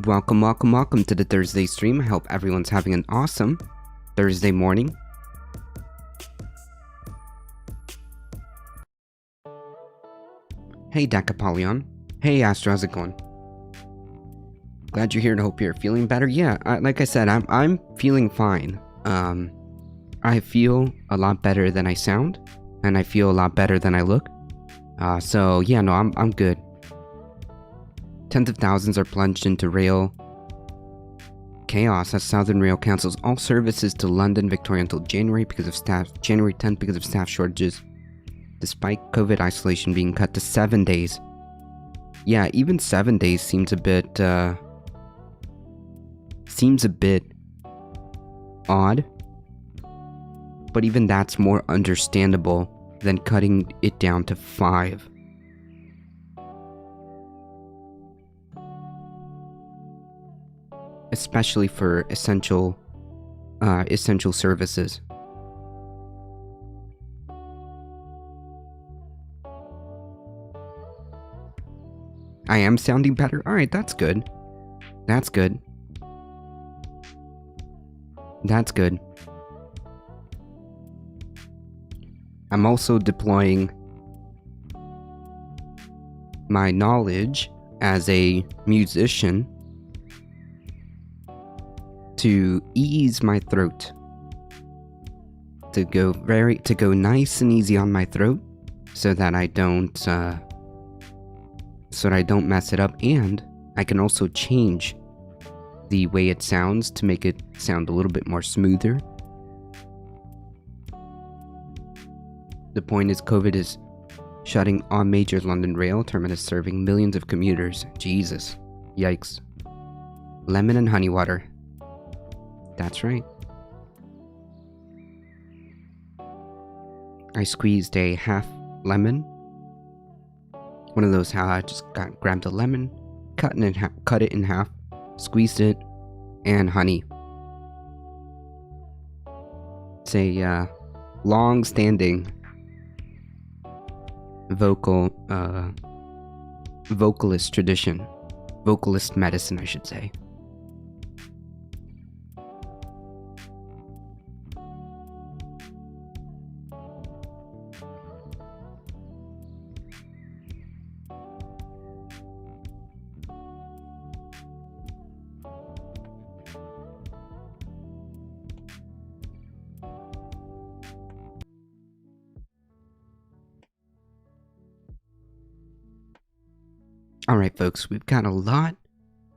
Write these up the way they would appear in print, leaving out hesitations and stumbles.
Welcome to the Thursday stream. I hope everyone's having an awesome Thursday morning. Hey Decapolion. Hey Astro, how's it going? Glad you're here and hope you're feeling better. Yeah, like I said, I'm feeling fine. I feel a lot better than I sound, and I feel a lot better than I look. So yeah, no, I'm good. Tens of thousands are plunged into rail chaos as Southern Rail cancels all services to London Victoria until January 10th because of staff shortages, despite COVID isolation being cut to 7 days. Yeah, even 7 days seems a bit odd, but even that's more understandable than cutting it down to 5. Especially for essential services. I am sounding better? Alright, that's good. That's good. That's good. I'm also deploying my knowledge as a musician to ease my throat, to go nice and easy on my throat, so that I don't mess it up, and I can also change the way it sounds to make it sound a little bit more smoother. The point is, COVID is shutting all major London rail terminus, serving millions of commuters. Jesus, yikes. Lemon and honey water. That's right. I squeezed a half lemon. One of those how I just grabbed a lemon, cut it in half, squeezed it, and honey. It's a long-standing vocalist tradition. Vocalist medicine, I should say. Alright folks, we've got a lot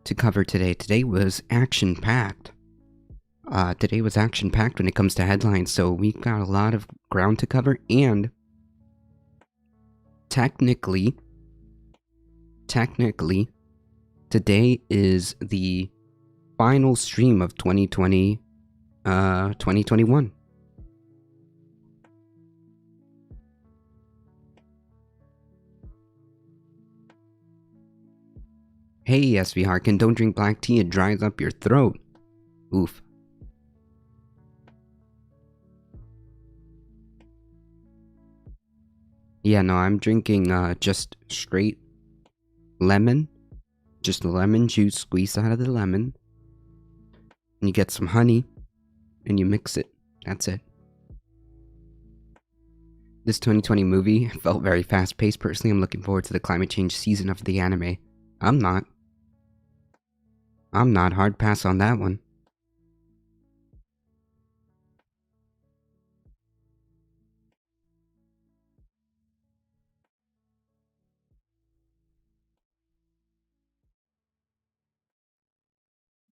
to cover today. Today was action-packed. Today was action-packed when it comes to headlines, so we've got a lot of ground to cover, and technically, today is the final stream of 2021. Hey, SV Harkin, don't drink black tea, it dries up your throat. Oof. Yeah, no, I'm drinking just straight lemon. Just lemon juice squeezed out of the lemon. And you get some honey, and you mix it. That's it. This 2020 movie felt very fast-paced. Personally, I'm looking forward to the climate change season of the anime. I'm not. Hard pass on that one.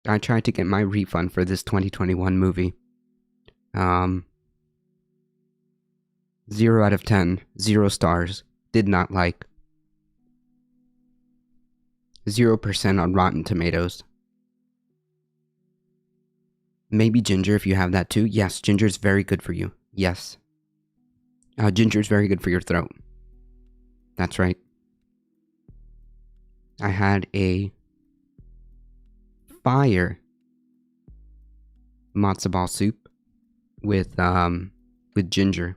I tried to get my refund for this 2021 movie. 0 out of 10. 0 stars. Did not like. 0% on Rotten Tomatoes. Maybe ginger if you have that too. Yes, ginger is very good for you. Yes. Ginger is very good for your throat. That's right. I had a fire matzo ball soup with ginger.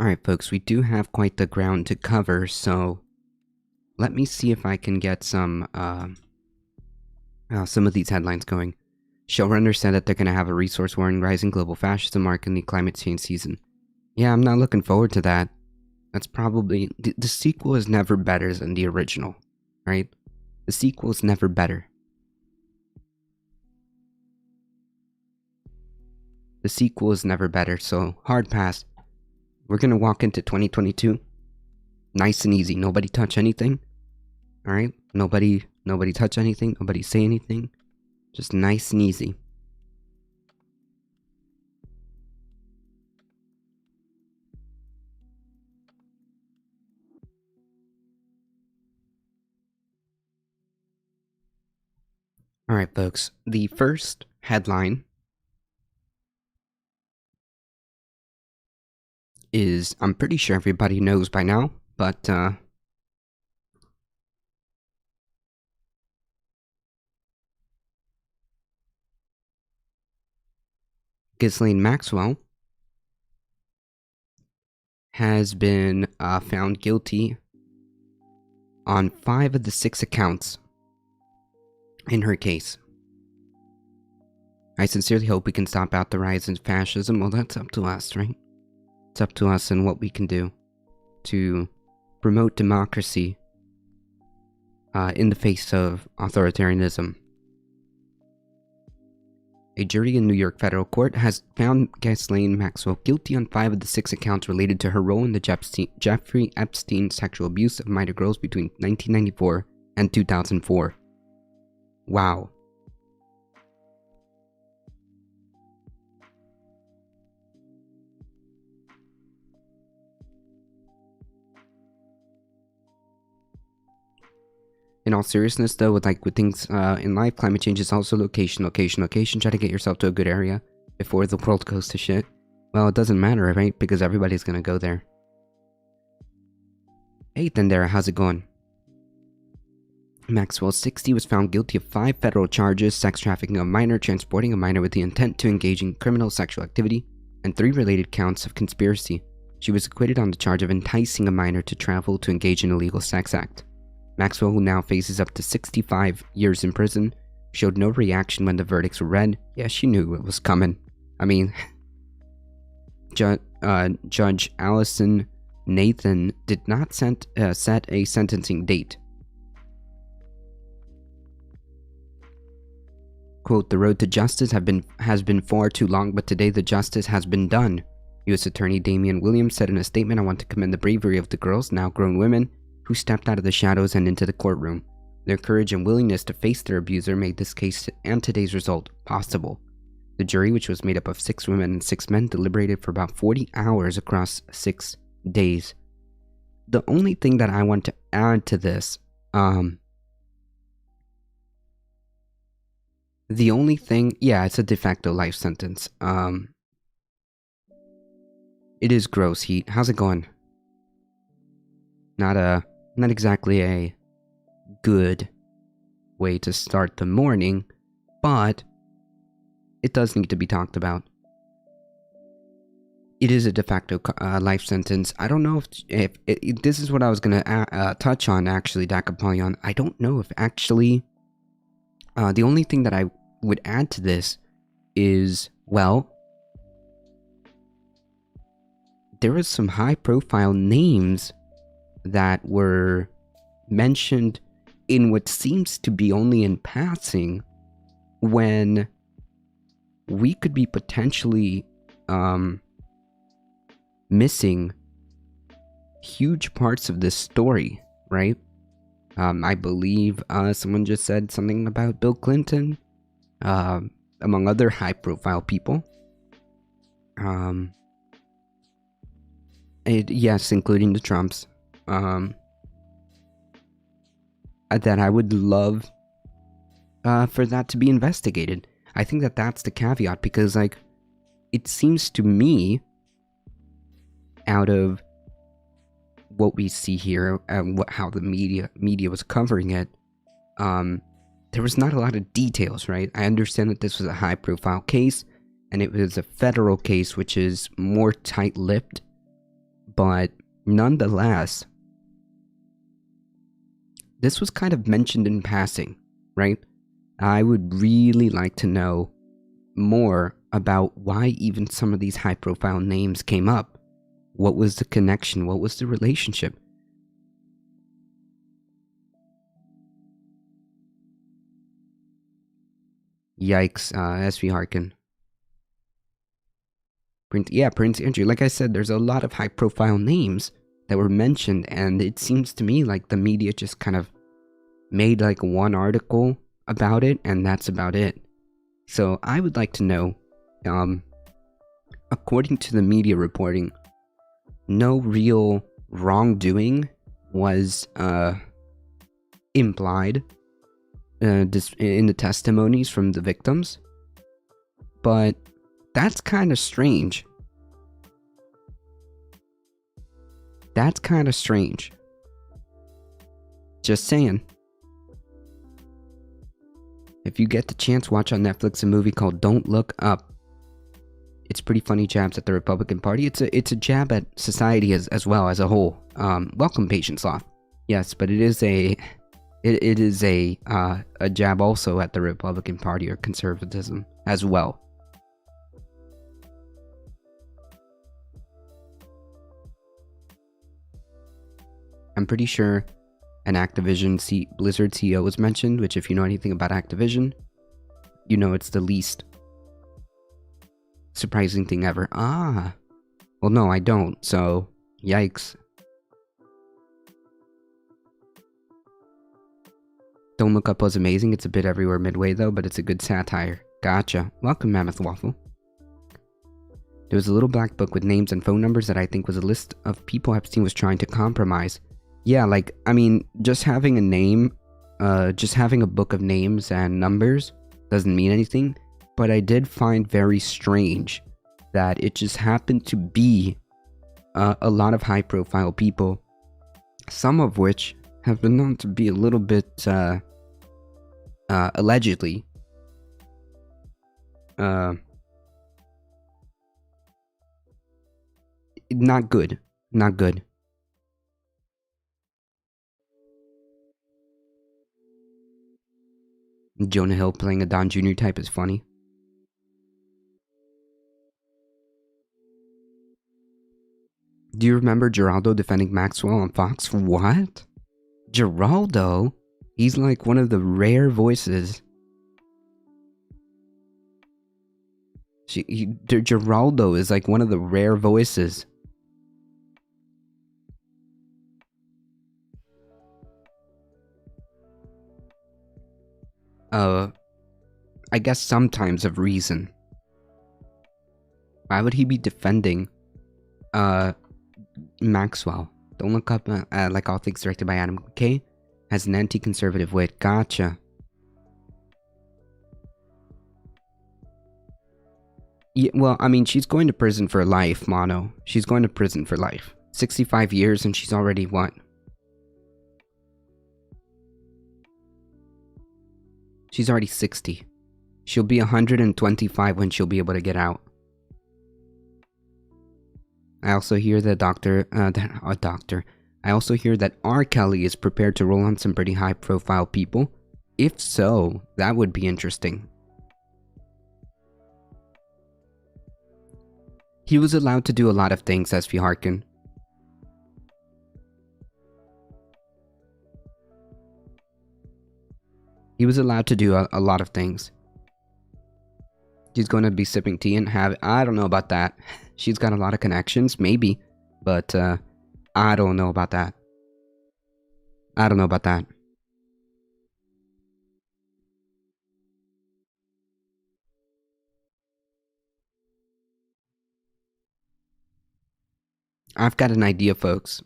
Alright, folks, we do have quite the ground to cover, so let me see if I can get some of these headlines going. Showrunners said that they're going to have a resource war and rising global fascism arc in the climate change season. Yeah, I'm not looking forward to that. That's probably... The sequel is never better than the original, right? The sequel is never better. The sequel is never better, so hard pass. We're going to walk into 2022 nice and easy. Nobody touch anything. Alright? Nobody touch anything. Nobody say anything. Just nice and easy. Alright, folks. The first headline is, I'm pretty sure everybody knows by now, but, Ghislaine Maxwell has been found guilty on 5 of the 6 accounts in her case. I sincerely hope we can stop out the rise in fascism. Well, that's up to us, right? It's up to us and what we can do to promote democracy in the face of authoritarianism. A jury in New York federal court has found Ghislaine Maxwell guilty on 5 of the 6 accounts related to her role in the Jeffrey Epstein sexual abuse of minor girls between 1994 and 2004. Wow. In all seriousness, though, with things in life, climate change is also location. Try to get yourself to a good area before the world goes to shit. Well, it doesn't matter, right? Because everybody's gonna go there. Hey, Thandera, how's it going? Maxwell, 60, was found guilty of 5 federal charges: sex trafficking a minor, transporting a minor with the intent to engage in criminal sexual activity, and 3 related counts of conspiracy. She was acquitted on the charge of enticing a minor to travel to engage in an illegal sex act. Maxwell, who now faces up to 65 years in prison, showed no reaction when the verdicts were read. Yeah, she knew it was coming. I mean, Judge Allison Nathan did not set a sentencing date. Quote, "The road to justice has been far too long, but today the justice has been done," U.S. Attorney Damian Williams said in a statement. "I want to commend the bravery of the girls, now grown women, who stepped out of the shadows and into the courtroom. Their courage and willingness to face their abuser made this case and today's result possible." The jury, which was made up of 6 women and 6 men, deliberated for about 40 hours across 6 days. The only thing that I want to add to this, the only thing, yeah, it's a de facto life sentence. It is gross, Heat. How's it going? Not exactly a good way to start the morning, but it does need to be talked about. It is a de facto life sentence. I don't know if this is what I was going to touch on, actually, Dakapolion. I don't know if actually... the only thing that I would add to this is, well, there was some high-profile names that were mentioned in what seems to be only in passing, when we could be potentially missing huge parts of this story, right? I believe someone just said something about Bill Clinton, among other high-profile people. Yes, including the Trumps. That I would love for that to be investigated. I think that that's the caveat, because, like, it seems to me, out of what we see here and how the media was covering it, there was not a lot of details, right? I understand that this was a high-profile case, and it was a federal case, which is more tight-lipped, But nonetheless, this was kind of mentioned in passing, right? I would really like to know more about why even some of these high-profile names came up. What was the connection? What was the relationship? Yikes, SV Harkin. Prince Andrew. Like I said, there's a lot of high-profile names that were mentioned, and it seems to me like the media just kind of made like one article about it, and that's about it. So I would like to know, according to the media reporting, no real wrongdoing was implied in the testimonies from the victims, but that's kind of strange. That's kind of strange. Just saying. If you get the chance, watch on Netflix a movie called Don't Look Up. It's pretty funny jabs at the Republican Party. It's a jab at society as well as a whole. Welcome, Patient Sloth. Yes, but it is a jab also at the Republican Party or conservatism as well. I'm pretty sure an Activision Blizzard CEO was mentioned, which if you know anything about Activision, you know it's the least surprising thing ever. Ah. Well, no, I don't, so yikes. Don't Look Up was amazing. It's a bit everywhere midway though, but it's a good satire. Gotcha. Welcome, Mammoth Waffle. There was a little black book with names and phone numbers that I think was a list of people Epstein was trying to compromise. Yeah, like, I mean, just having a name, just having a book of names and numbers doesn't mean anything, but I did find very strange that it just happened to be a lot of high-profile people, some of which have been known to be a little bit, allegedly, not good. Not good. Jonah Hill playing a Don Jr. type is funny. Do you remember Geraldo defending Maxwell on Fox? What? Geraldo? He's like one of the rare voices. Geraldo is like one of the rare voices. I guess sometimes of reason. Why would he be defending, Maxwell? Don't Look Up, like all things directed by Adam McKay, has an anti-conservative wit. Gotcha. Yeah, well, I mean, she's going to prison for life, Mono. She's going to prison for life. 65 years and she's already what? She's already 60. She'll be 125 when she'll be able to get out. I also hear that I also hear that R. Kelly is prepared to roll on some pretty high-profile people. If so, that would be interesting. He was allowed to do a lot of things, SV Harkin. He was allowed to do a lot of things. She's going to be sipping tea and I don't know about that. She's got a lot of connections, maybe. But, I don't know about that. I don't know about that. I've got an idea, folks.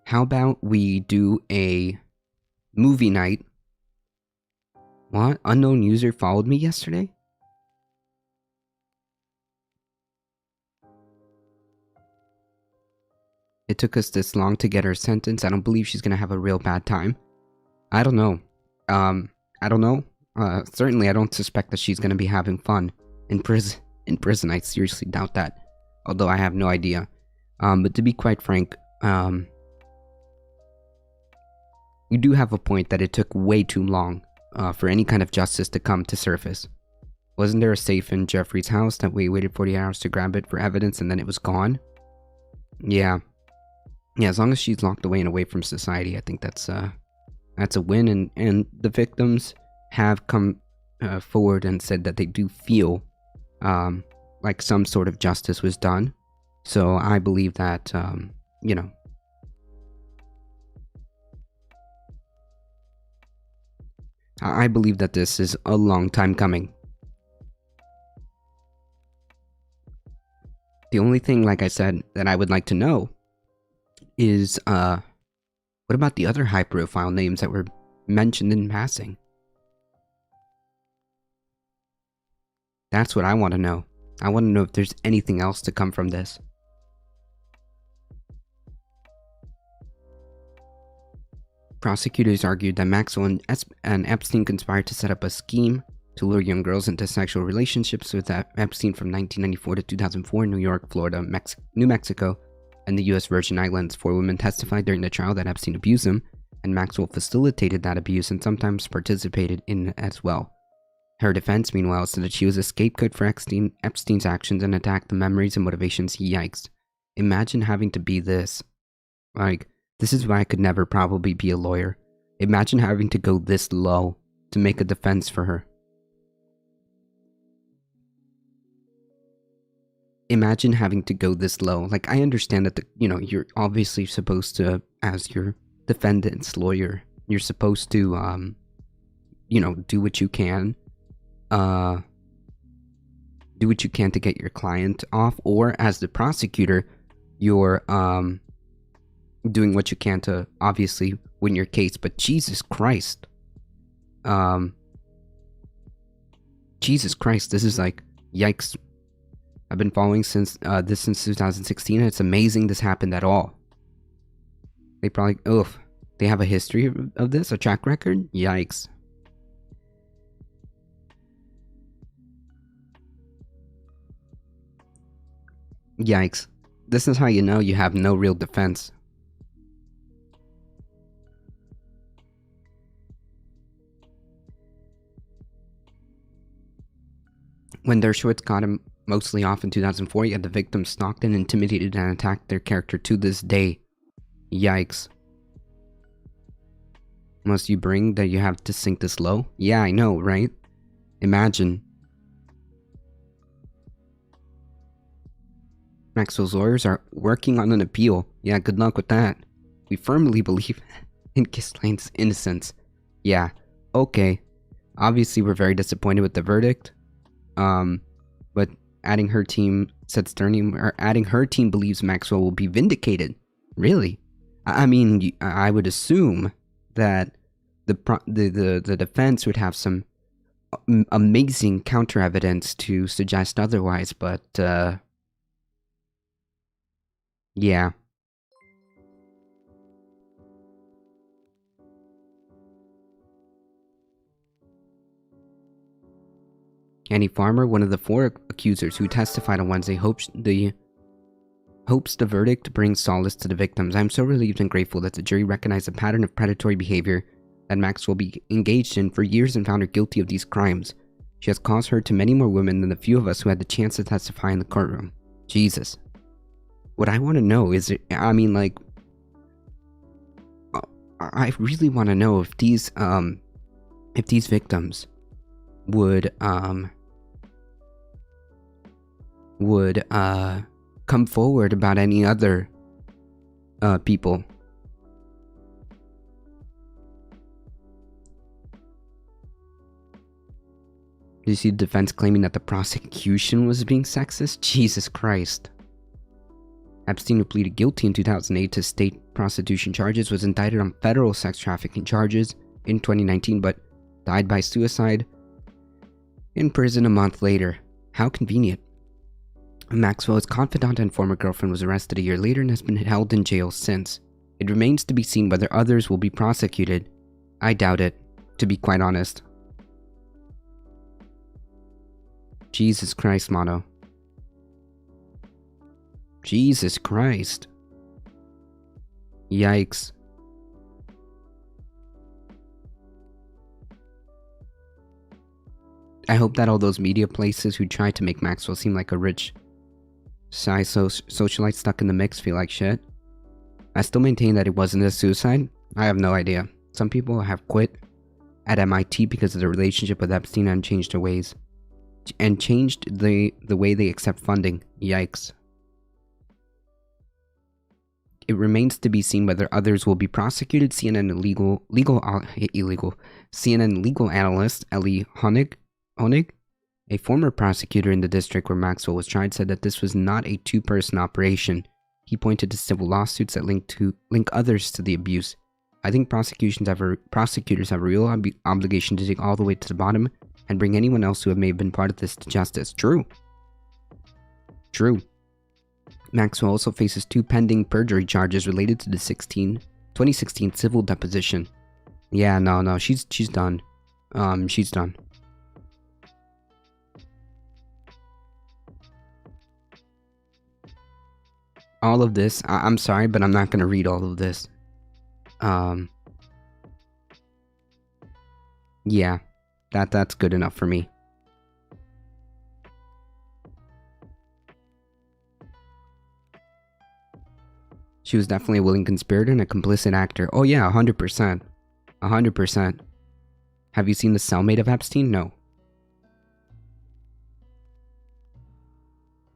How about we do a movie night? What? Unknown user followed me yesterday? It took us this long to get her sentence. I don't believe she's gonna have a real bad time. I don't know. I don't know. Certainly I don't suspect that she's gonna be having fun in prison. I seriously doubt that. Although I have no idea. But to be quite frank, you do have a point that it took way too long for any kind of justice to come to surface. Wasn't there a safe in Jeffrey's house that we waited 40 hours to grab it for evidence and then it was gone? Yeah. Yeah, as long as she's locked away and away from society, I think that's a win. And the victims have come forward and said that they do feel like some sort of justice was done. So I believe that, you know, I believe that this is a long time coming. The only thing, like I said, that I would like to know is, what about the other high-profile names that were mentioned in passing? That's what I want to know. I want to know if there's anything else to come from this. Prosecutors argued that Maxwell and Epstein conspired to set up a scheme to lure young girls into sexual relationships with Epstein from 1994 to 2004 in New York, Florida, New Mexico, and the U.S. Virgin Islands. 4 women testified during the trial that Epstein abused them, and Maxwell facilitated that abuse and sometimes participated in it as well. Her defense, meanwhile, said that she was a scapegoat for Epstein's actions and attacked the memories and motivations. Yikes. Imagine having to be this. Like, this is why I could never probably be a lawyer. Imagine having to go this low to make a defense for her. Imagine having to go this low. Like, I understand that, you're obviously supposed to, as your defendant's lawyer, you're supposed to, do what you can. Do what you can to get your client off, or as the prosecutor, you're, doing what you can to obviously win your case. But Jesus Christ. Jesus Christ, this is like, yikes. I've been following since 2016, and it's amazing this happened at all. They probably, they have a history of this, a track record? Yikes. Yikes. This is how you know you have no real defense. When Dershowitz caught him mostly off in 2004, yet the victim stalked and intimidated and attacked their character to this day. Yikes. Must you bring that you have to sink this low? Yeah, I know, right? Imagine. Maxwell's lawyers are working on an appeal. Yeah, good luck with that. We firmly believe in Ghislaine's innocence. Yeah, okay. Obviously, we're very disappointed with the verdict. But adding her team believes Maxwell will be vindicated. Really? I mean, I would assume that the defense would have some amazing counter evidence to suggest otherwise, but yeah. Annie Farmer, one of the 4 accusers who testified on Wednesday, hopes the verdict brings solace to the victims. I'm so relieved and grateful that the jury recognized a pattern of predatory behavior that Maxwell be engaged in for years and found her guilty of these crimes. She has caused hurt to many more women than the few of us who had the chance to testify in the courtroom. Jesus. What I want to know is, I really want to know if these victims would come forward about any other people. Did you see the defense claiming that the prosecution was being sexist? Jesus Christ. Epstein, who pleaded guilty in 2008 to state prostitution charges, was indicted on federal sex trafficking charges in 2019, but died by suicide in prison a month later. How convenient. Maxwell's confidant and former girlfriend was arrested a year later and has been held in jail since. It remains to be seen whether others will be prosecuted. I doubt it, to be quite honest. Jesus Christ, Mono. Jesus Christ. Yikes. I hope that all those media places who tried to make Maxwell seem like a rich socialite stuck in the mix feel like shit. I still maintain that it wasn't a suicide. I have no idea. Some people have quit at MIT because of their relationship with Epstein and changed their ways. And changed the way they accept funding. Yikes. It remains to be seen whether others will be prosecuted. CNN legal analyst Ellie Honig, a former prosecutor in the district where Maxwell was tried, said that this was not a two-person operation. He pointed to civil lawsuits that link others to the abuse. I think prosecutors have a real obligation to dig all the way to the bottom and bring anyone else who may have been part of this to justice. True. Maxwell also faces 2 pending perjury charges related to the 2016 civil deposition. Yeah, no, she's done. She's done. All of this, I'm sorry, but I'm not gonna read all of this. Yeah, that's good enough for me. She was definitely a willing conspirator and a complicit actor. Oh yeah, 100%. 100%. Have you seen the cellmate of Epstein? No.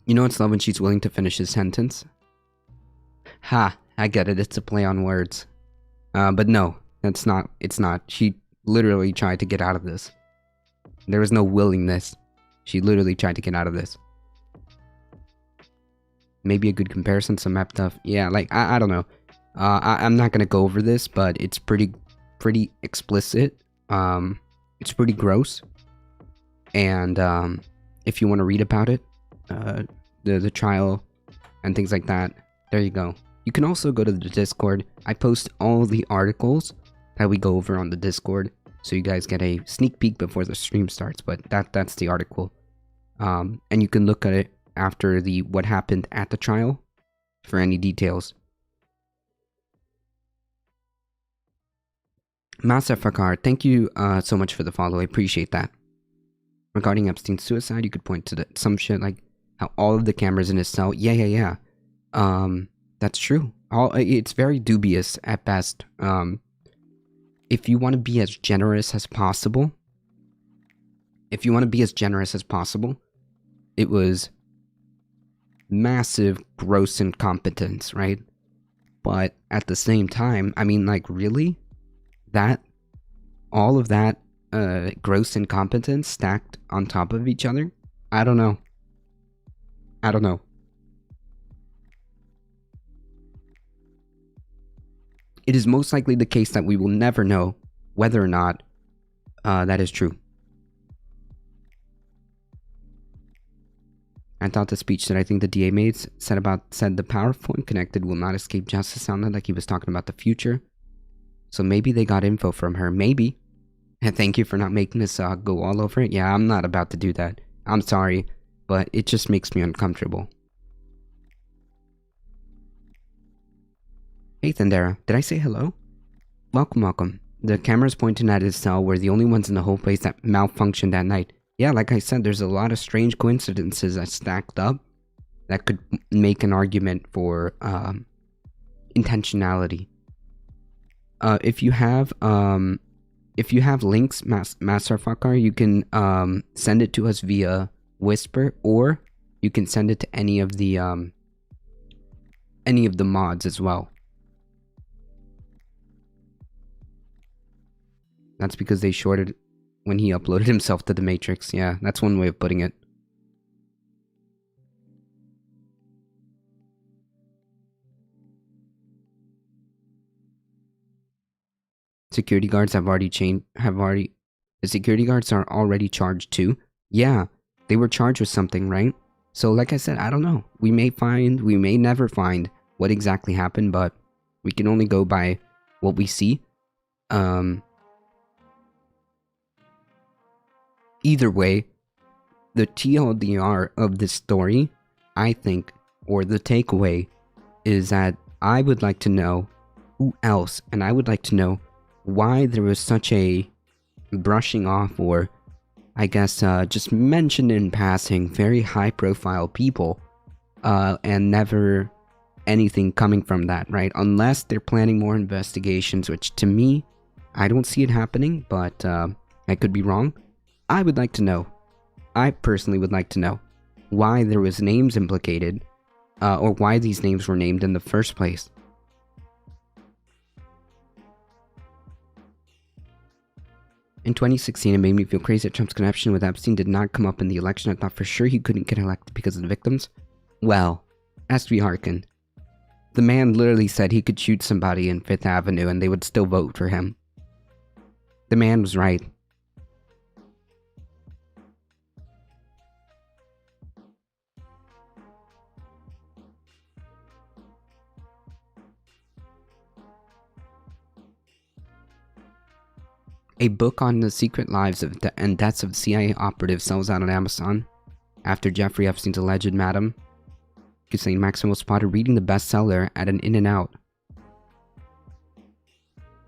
You know it's love when she's willing to finish his sentence? Ha, I get it, it's a play on words. But no, it's not. She literally tried to get out of this. There was no willingness. She literally tried to get out of this. Maybe a good comparison, some map stuff. Yeah, like, I don't know. I'm not gonna go over this, but it's pretty explicit. It's pretty gross. And, if you want to read about it, the trial and things like that, there you go. You can also go to the Discord. I post all the articles that we go over on the Discord, so you guys get a sneak peek before the stream starts, but that's the article. And you can look at it after what happened at the trial for any details. Masa Fakar, thank you so much for the follow. I appreciate that. Regarding Epstein's suicide, you could point to some shit like how all of the cameras in his cell. Yeah. That's true. It's very dubious at best. If you want to be as generous as possible, it was massive gross incompetence, right? But at the same time, I mean, like, really? All of that gross incompetence stacked on top of each other? I don't know. It is most likely the case that we will never know whether or not that is true. I thought the speech that I think the DA made said the powerful and connected will not escape justice sounded like he was talking about the future. So maybe they got info from her. Maybe. And thank you for not making us go all over it. Yeah, I'm not about to do that. I'm sorry, but it just makes me uncomfortable. Hey Thandera, did I say hello? Welcome. The cameras pointing at his cell were the only ones in the whole place that malfunctioned that night. Yeah, like I said, there's a lot of strange coincidences that stacked up that could make an argument for intentionality. If you have links, Master Fakar, you can send it to us via Whisper, or you can send it to any of the mods as well. That's because they shorted when he uploaded himself to the Matrix. Yeah, that's one way of putting it. Security guards the security guards are already charged too? Yeah, they were charged with something, right? So like I said, I don't know. We may never find what exactly happened, but we can only go by what we see. Either way, the TLDR of this story, I think, or the takeaway, is that I would like to know who else, and I would like to know why there was such a brushing off, or I guess just mentioned in passing, very high profile people, and never anything coming from that, right? Unless they're planning more investigations, which to me, I don't see it happening, but I could be wrong. I would like to know, I personally would like to know, why there was names implicated, or why these names were named in the first place. In 2016, it made me feel crazy that Trump's connection with Epstein did not come up in the election. I thought for sure he couldn't get elected because of the victims. Well, ask me Harkin. The man literally said he could shoot somebody in 5th Avenue and they would still vote for him. The man was right. A book on the secret lives and deaths of CIA operatives sells out on Amazon after Jeffrey Epstein's alleged madam. Ghislaine Maxwell was spotted reading the bestseller at an In-N-Out.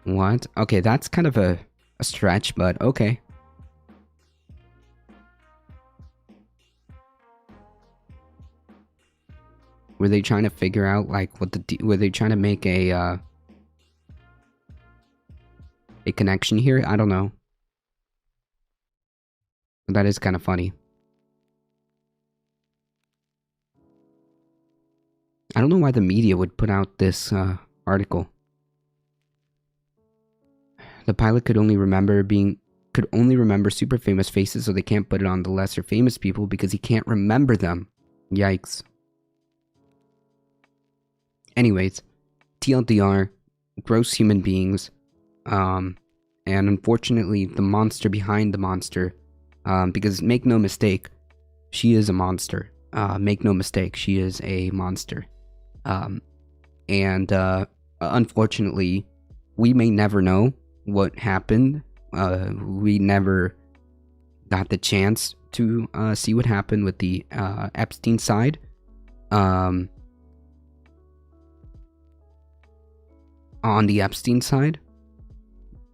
What? Okay, that's kind of a stretch, but okay. Were they trying to figure out, like, were they trying to make a connection here? I don't know. That is kind of funny. I don't know why the media would put out this article. The pilot could only remember super famous faces, so they can't put it on the lesser famous people because he can't remember them. Yikes. Anyways, TLDR, gross human beings, and unfortunately the monster behind the monster, because make no mistake, she is a monster. Make no mistake, she is a monster. And unfortunately, we may never know what happened. We never got the chance to see what happened with the Epstein side. On the Epstein side,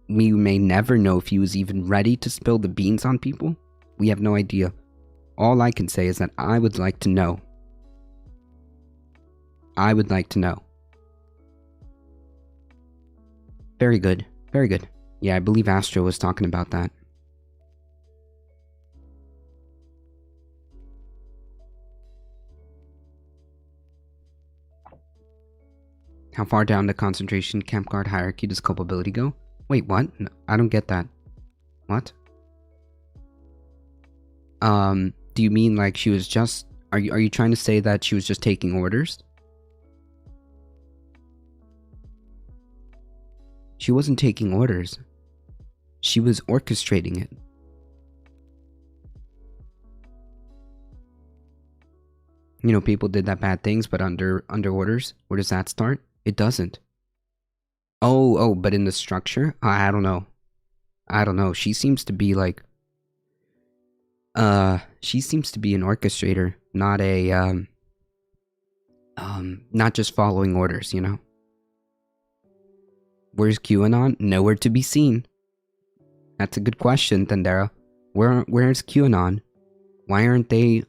we may never know if he was even ready to spill the beans on people. We have no idea. All I can say is that I would like to know. I would like to know. Very good. Very good. Yeah, I believe Astro was talking about that. How far down the concentration camp guard hierarchy does culpability go? Wait, what? No, I don't get that. What? Do you mean like she was just... Are you trying to say that she was just taking orders? She wasn't taking orders. She was orchestrating it. You know, people did that bad things, but under orders? Where does that start? It doesn't. Oh, but in the structure? I don't know. I don't know. She seems to be like... she seems to be an orchestrator, not a, not just following orders, you know? Where's QAnon? Nowhere to be seen. That's a good question, Thandera. Where's QAnon? Why aren't they,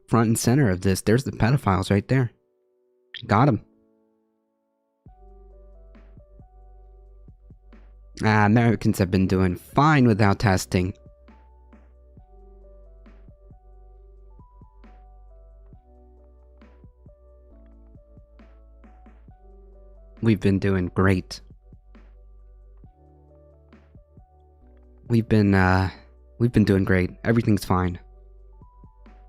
front and center of this? There's the pedophiles right there. Got them. Americans have been doing fine without testing. We've been doing great. We've been doing great. Everything's fine.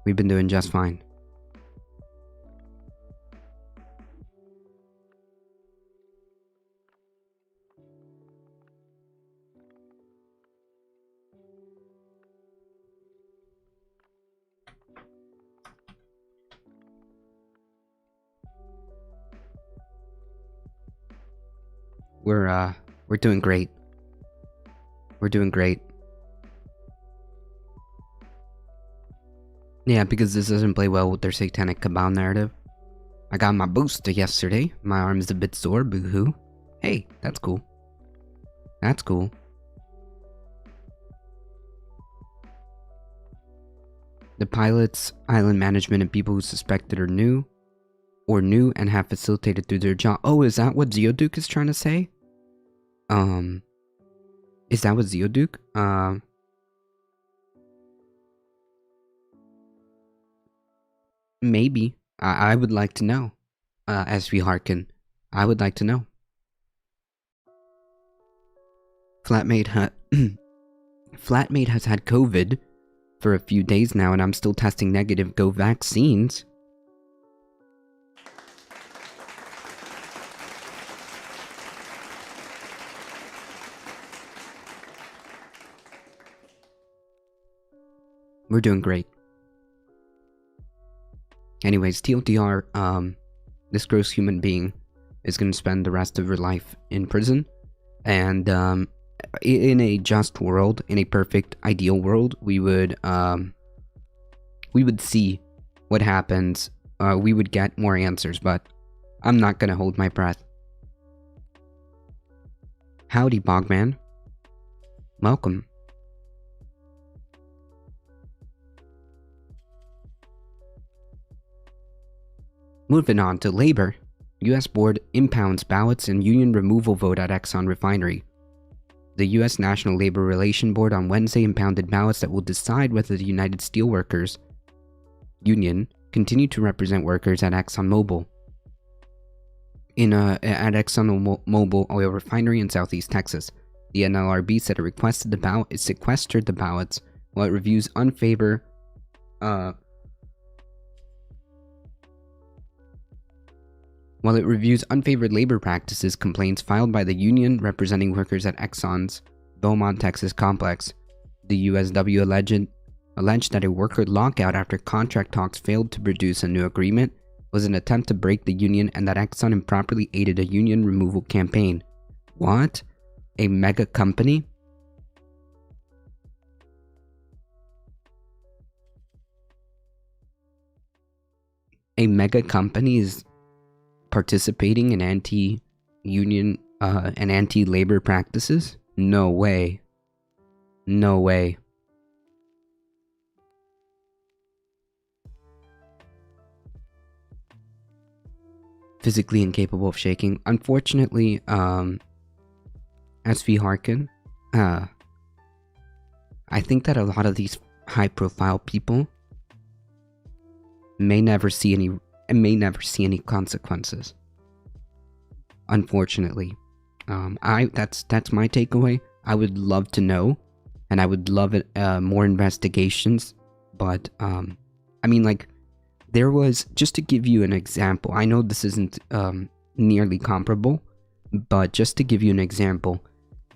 We've been doing just fine. We're doing great. We're doing great. Yeah, because this doesn't play well with their satanic cabal narrative. I got my booster yesterday. My arm's a bit sore, boo-hoo. Hey, that's cool. That's cool. The pilots, island management, and people who suspected or knew and have facilitated through their job. Oh, is that what Zeoduke is trying to say? Is that what Zeoduke? Maybe. I would like to know. SV Harkin. I would like to know. Flatmate has had COVID for a few days now, and I'm still testing negative. Go vaccines. We're doing great. Anyways, TLDR, this gross human being is going to spend the rest of her life in prison. And in a just world, in a perfect, ideal world, we would see what happens. We would get more answers, but I'm not going to hold my breath. Howdy, Bogman. Welcome. Moving on to labor. U.S. board impounds ballots and union removal vote at Exxon refinery. The U.S. National Labor Relations Board on Wednesday impounded ballots that will decide whether the United Steelworkers Union continue to represent workers at ExxonMobil. At ExxonMobil oil refinery in Southeast Texas, the NLRB said it sequestered the ballots while it reviews unfavored labor practices complaints filed by the union representing workers at Exxon's Beaumont, Texas complex. The USW alleged that a worker lockout after contract talks failed to produce a new agreement was an attempt to break the union and that Exxon improperly aided a union removal campaign. What? A mega company? A mega company is participating in anti-union and anti-labor practices? No way. No way. Physically incapable of shaking. Unfortunately, SV Harkin, I think that a lot of these high-profile people may never see any consequences. Unfortunately, that's my takeaway. I would love to know, and I would love it, more investigations. But I mean, like, there was, just to give you an example. I know this isn't nearly comparable, but just to give you an example,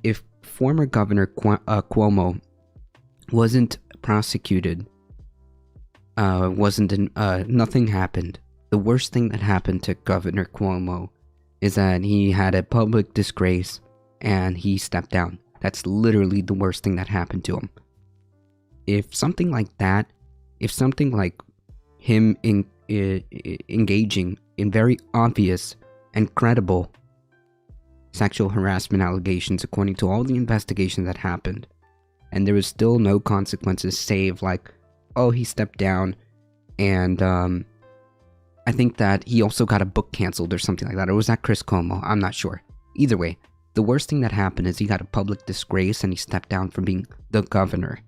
if former Governor Cuomo wasn't prosecuted, nothing happened. The worst thing that happened to Governor Cuomo is that he had a public disgrace and he stepped down. That's literally the worst thing that happened to him. If something like that, if something like him engaging in very obvious and credible sexual harassment allegations according to all the investigation that happened, and there was still no consequences save like, oh, he stepped down, and I think that he also got a book canceled or something like that. Or was that Chris Cuomo? I'm not sure. Either way, the worst thing that happened is he got a public disgrace and he stepped down from being the governor.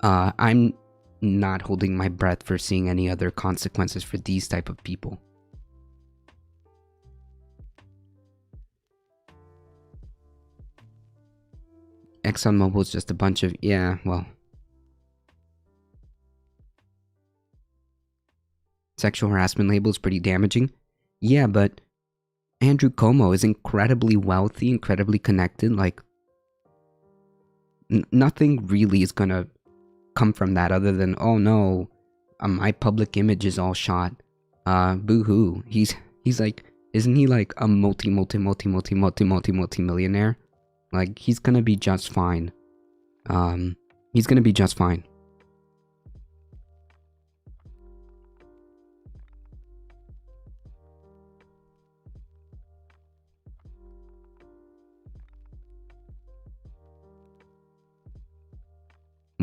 I'm not holding my breath for seeing any other consequences for these type of people. ExxonMobil is just a bunch of, yeah, well, sexual harassment label is pretty damaging. Yeah, but Andrew Cuomo is incredibly wealthy, incredibly connected. Like, nothing really is gonna come from that other than, oh no, my public image is all shot. Boo-hoo. He's like, isn't he like a multi-millionaire? Like, he's gonna be just fine. He's gonna be just fine.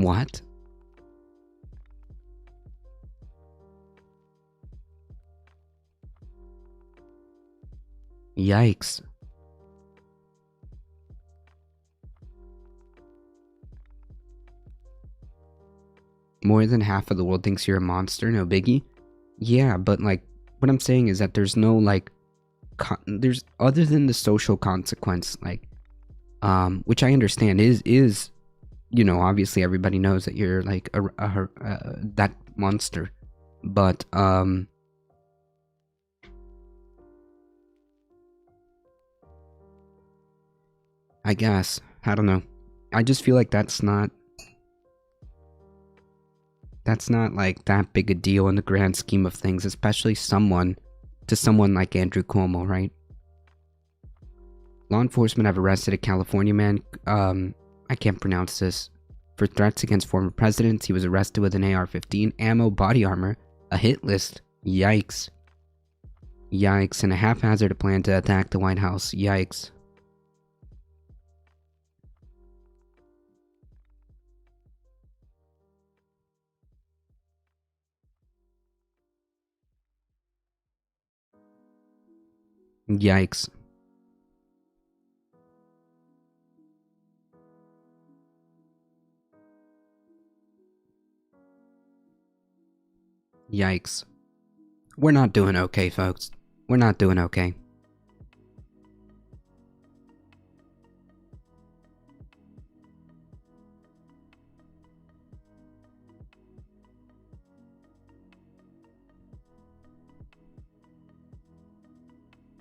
What? Yikes. More than half of the world thinks you're a monster, no biggie. Yeah, but like, what I'm saying is that there's no like, there's other than the social consequence, like, which I understand is, you know, obviously everybody knows that you're like that monster, but I guess I don't know. I just feel like that's not like that big a deal in the grand scheme of things, especially someone like Andrew Cuomo, right? Law enforcement have arrested a California man, I can't pronounce this, for threats against former presidents. He was arrested with an AR-15, ammo, body armor, a hit list, yikes. Yikes, and a haphazard plan to attack the White House, yikes. Yikes. Yikes. We're not doing okay, folks. We're not doing okay.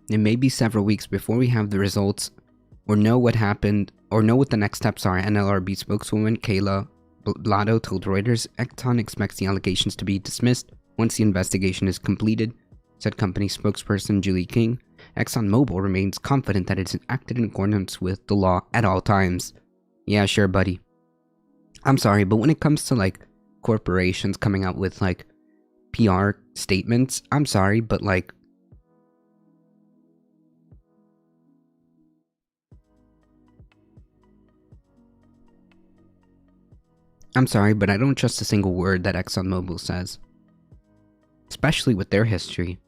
It may be several weeks before we have the results, or know what happened, or know what the next steps are. NLRB spokeswoman Kayla Blado told Reuters Exxon expects the allegations to be dismissed once the investigation is completed, said company spokesperson Julie King. ExxonMobil remains confident that it's acted in accordance with the law at all times. Yeah, sure, buddy. I'm sorry, but when it comes to like corporations coming out with like PR statements, I'm sorry, but like, I'm sorry, but I don't trust a single word that ExxonMobil says. Especially with their history.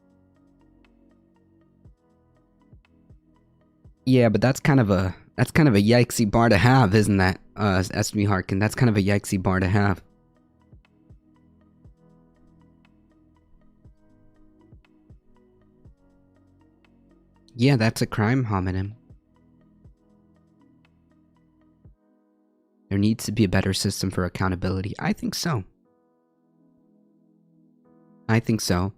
Yeah, but that's kind of a yikesy bar to have, isn't that, SB Harkin? That's kind of a yikesy bar to have. Yeah, that's a crime, homonym. There needs to be a better system for accountability. I think so. I think so.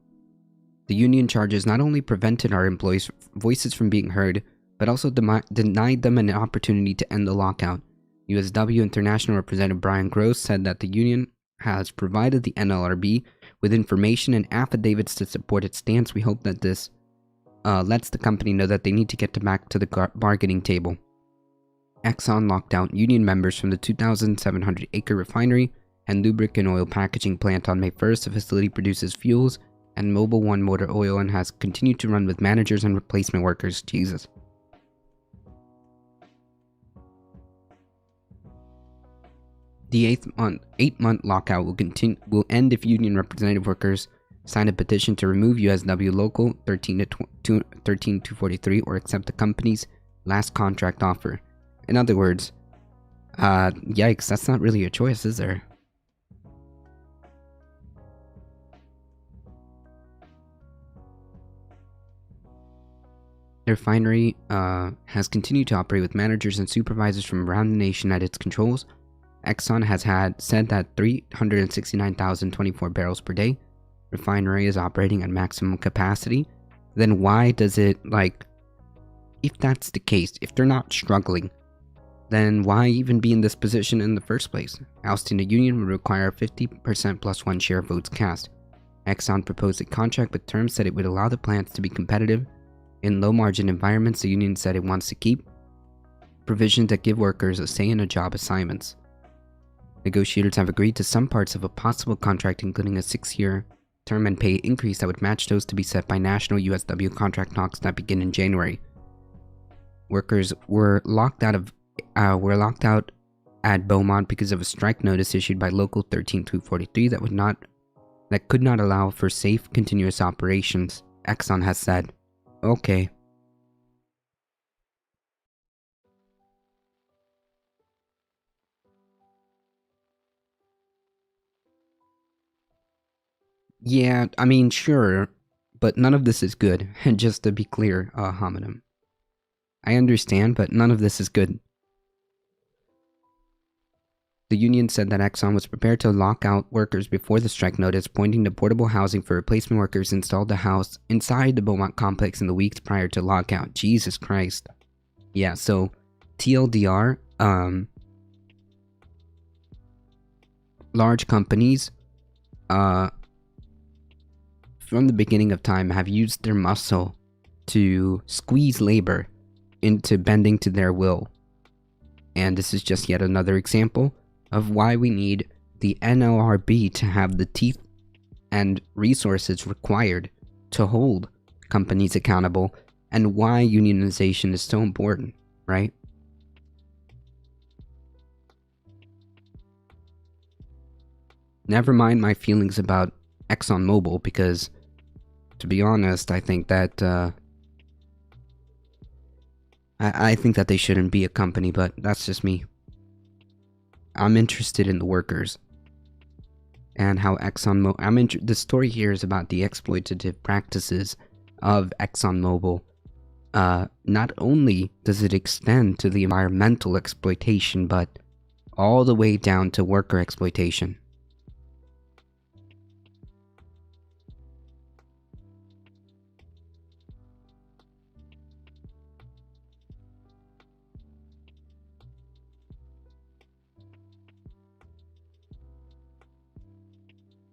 The union charges not only prevented our employees' voices from being heard, but also denied them an opportunity to end the lockout. USW International Representative Brian Gross said that the union has provided the NLRB with information and affidavits to support its stance. We hope that this lets the company know that they need to get back to the bargaining table. Exxon locked out union members from the 2,700-acre refinery and lubricant oil packaging plant on May 1st. The facility produces fuels and Mobil 1 motor oil and has continued to run with managers and replacement workers. Jesus. The 8-month lockout will end if union representative workers sign a petition to remove USW Local 13243 or accept the company's last contract offer. In other words, yikes, that's not really a choice, is there? The refinery has continued to operate with managers and supervisors from around the nation at its controls. Exxon has said that 369,024 barrels per day. Refinery is operating at maximum capacity. Then why does it, like, if that's the case, if they're not struggling, then why even be in this position in the first place? Ousting the union would require 50% plus 1 share of votes cast. Exxon proposed a contract with terms that it would allow the plants to be competitive in low-margin environments. The union said it wants to keep provisions that give workers a say in a job assignments. Negotiators have agreed to some parts of a possible contract, including a 6-year term and pay increase that would match those to be set by national USW contract talks that begin in January. Workers were locked out at Beaumont because of a strike notice issued by Local 13243 that could not allow for safe, continuous operations, Exxon has said. Okay. Yeah, I mean, sure, but none of this is good. And just to be clear, Hominem, I understand, but none of this is good. The union said that Exxon was prepared to lock out workers before the strike notice, pointing to portable housing for replacement workers installed the house inside the Beaumont complex in the weeks prior to lockout. Jesus Christ. Yeah, so TLDR, large companies, from the beginning of time have used their muscle to squeeze labor into bending to their will. And this is just yet another example of why we need the NLRB to have the teeth and resources required to hold companies accountable, and why unionization is so important, right? Never mind my feelings about ExxonMobil, because, to be honest, I think that I think that they shouldn't be a company, but that's just me. I'm interested in the workers and how ExxonMobil. The story here is about the exploitative practices of ExxonMobil. Not only does it extend to the environmental exploitation, but all the way down to worker exploitation.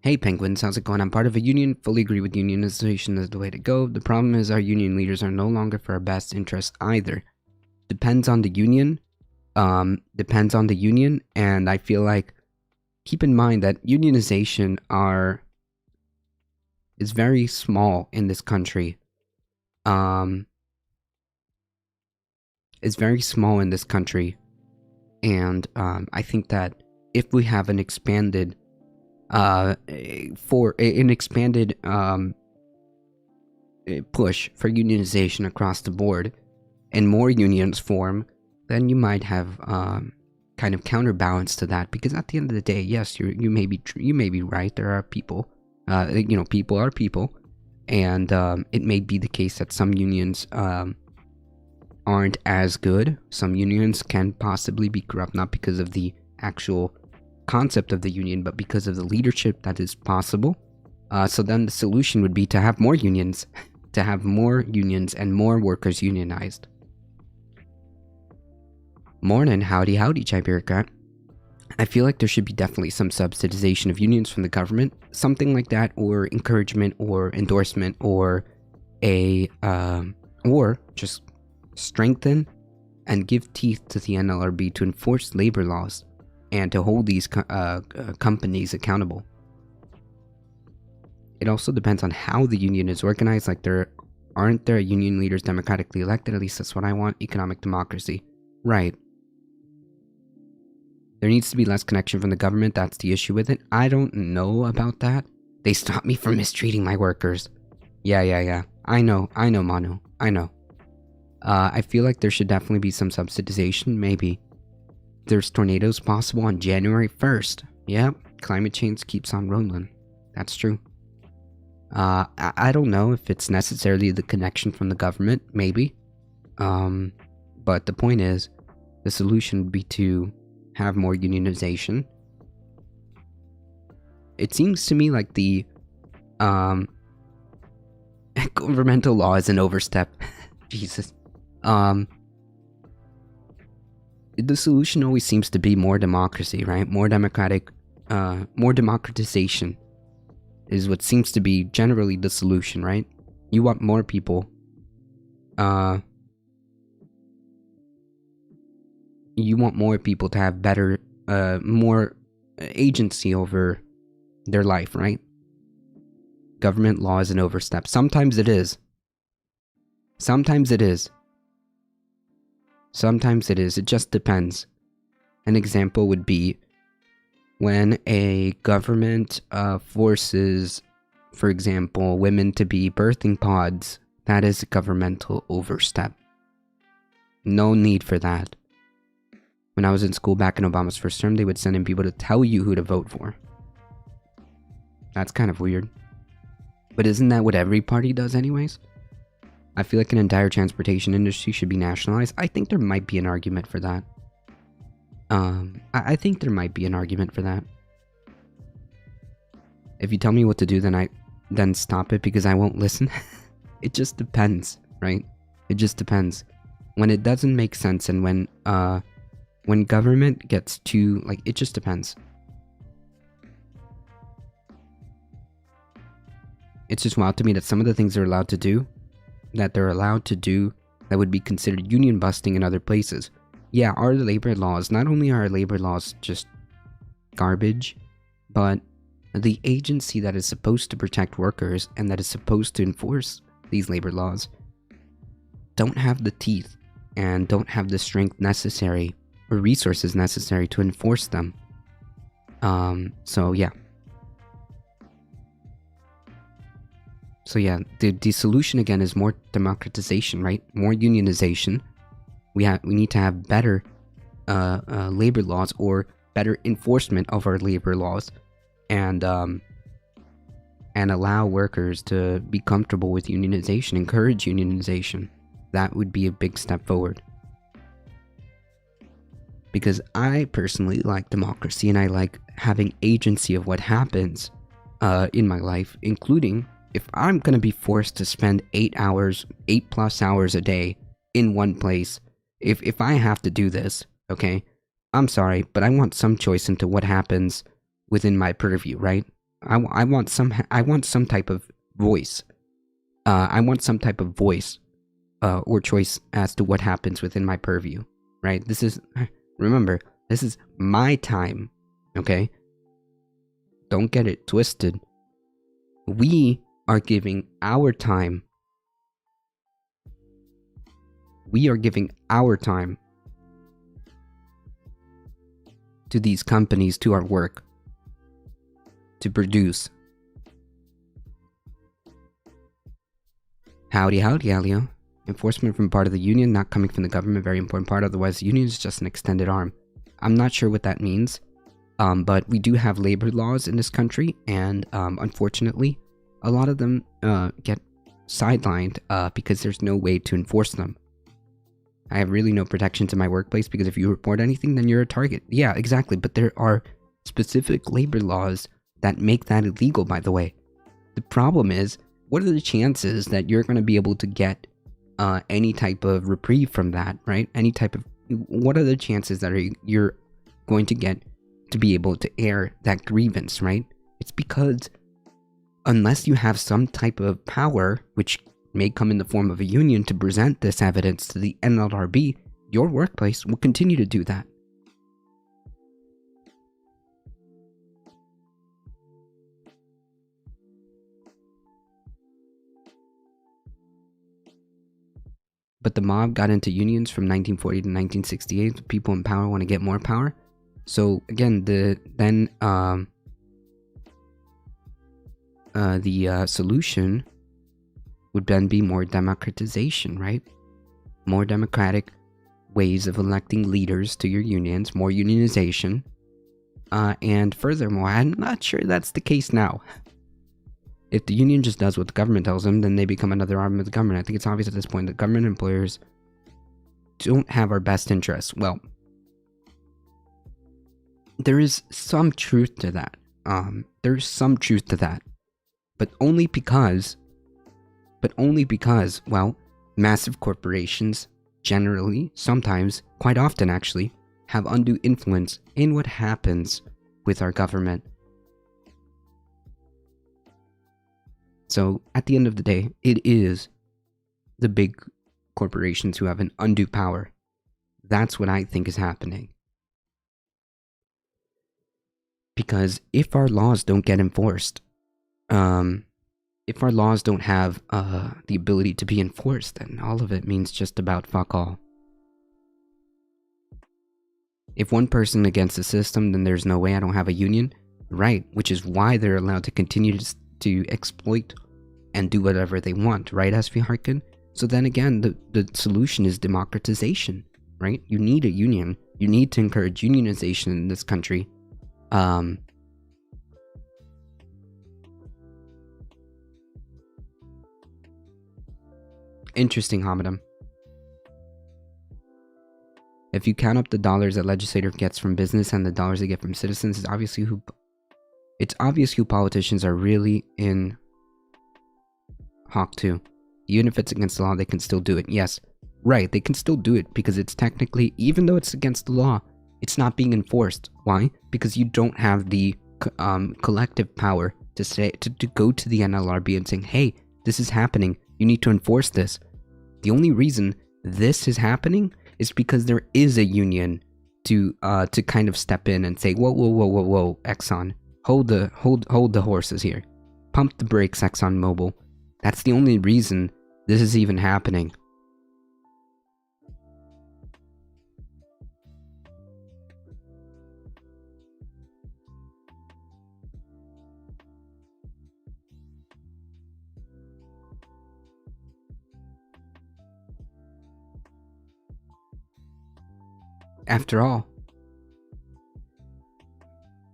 Hey penguins, how's it going? I'm part of a union, fully agree with unionization is the way to go. The problem is our union leaders are no longer for our best interests either. Depends on the union, and I feel like, keep in mind that unionization is very small in this country. It's very small in this country, and I think that if we have an expanded push for unionization across the board, and more unions form, then you might have kind of counterbalance to that. Because at the end of the day, yes, you may be right. There are people, people are people, and it may be the case that some unions aren't as good. Some unions can possibly be corrupt, not because of the actual concept of the union, but because of the leadership that is possible. So then the solution would be to have more unions, and more workers unionized. Morning, howdy, Chai Bureaucrat. I feel like there should be definitely some subsidization of unions from the government, something like that, or encouragement, or endorsement, or or just strengthen and give teeth to the NLRB to enforce labor laws and to hold these companies accountable. It also depends on how the union is organized. Like, aren't there union leaders democratically elected? At least that's what I want. Economic democracy. Right. There needs to be less connection from the government. That's the issue with it. I don't know about that. They stopped me from mistreating my workers. Yeah. I know, Manu. I know. I feel like there should definitely be some subsidization, maybe. There's tornadoes possible on January 1st. Yep, climate change keeps on rolling. That's true. I don't know if it's necessarily the connection from the government, maybe. But the point is, the solution would be to have more unionization. It seems to me like the governmental law is an overstep. Jesus. The solution always seems to be more democracy, right? More democratization is what seems to be generally the solution, right? You want more people. You want more people to have better, more agency over their life, right? Government law is an overstep. Sometimes it is. It just depends. An example would be when a government forces, for example, women to be birthing pods. That is a governmental overstep. No need for that. When I was in school back in Obama's first term, they would send in people to tell you who to vote for. That's kind of weird. But isn't that what every party does anyways? I feel like an entire transportation industry should be nationalized. I think there might be an argument for that. I think there might be an argument for that. If you tell me what to do, then stop it, because I won't listen. It just depends, right? It just depends. When it doesn't make sense, and when government gets too, like, it just depends. It's just wild to me that some of the things they're allowed to do, that would be considered union busting in other places. Yeah, our labor laws, not only are our labor laws just garbage, but the agency that is supposed to protect workers and that is supposed to enforce these labor laws don't have the teeth and don't have the strength necessary or resources necessary to enforce them. So yeah. The solution again is more democratization, right? More unionization. We need to have better labor laws, or better enforcement of our labor laws, and allow workers to be comfortable with unionization, encourage unionization. That would be a big step forward. Because I personally like democracy, and I like having agency of what happens in my life, including if I'm going to be forced to spend 8+ hours a day in one place. If I have to do this, okay, I'm sorry, but I want some choice into what happens within my purview, right? I want some type of voice. I want some type of voice or choice as to what happens within my purview, right? Remember, this is my time, okay? Don't get it twisted. We are giving our time. We are giving our time to these companies, to our work, to produce. Howdy, Alio. Enforcement from part of the union, not coming from the government, very important part, otherwise the union is just an extended arm. I'm not sure what that means, but we do have labor laws in this country, and unfortunately, a lot of them get sidelined because there's no way to enforce them. I have really no protections in my workplace, because if you report anything, then you're a target. Yeah, exactly, but there are specific labor laws that make that illegal, by the way. The problem is, what are the chances that you're going to be able to get any type of reprieve from that, right? What are the chances that you're going to get to be able to air that grievance, right? It's because unless you have some type of power, which may come in the form of a union, to present this evidence to the NLRB, your workplace will continue to do that. But the mob got into unions from 1940 to 1968. The people in power want to get more power. So again, the solution would then be more democratization, right? More democratic ways of electing leaders to your unions, more unionization. And furthermore, I'm not sure that's the case now. If the union just does what the government tells them, then they become another arm of the government. I think it's obvious at this point that government employers don't have our best interests. Well, there is some truth to that. There's some truth to that. But only because, well, massive corporations generally, sometimes, quite often actually, have undue influence in what happens with our government. So, at the end of the day, it is the big corporations who have an undue power. That's what I think is happening. Because if our laws don't get enforced, if our laws don't have the ability to be enforced, then all of it means just about fuck all. If one person against the system, then there's no way I don't have a union. Right, which is why they're allowed to continue to exploit and do whatever they want, right, SV Harkin? So then again, the solution is democratization, right? You need a union. You need to encourage unionization in this country. Interesting, Hamadam. If you count up the dollars that legislator gets from business and the dollars they get from citizens, it's obvious who politicians are really in Hawk 2. Even if it's against the law, they can still do it. Yes, right, they can still do it because it's technically, even though it's against the law, it's not being enforced. Why? Because you don't have the collective power to say to go to the NLRB and saying, hey, this is happening. You need to enforce this. The only reason this is happening is because there is a union to kind of step in and say, whoa, Exxon, hold the horses here, pump the brakes, ExxonMobil. That's the only reason this is even happening. After all,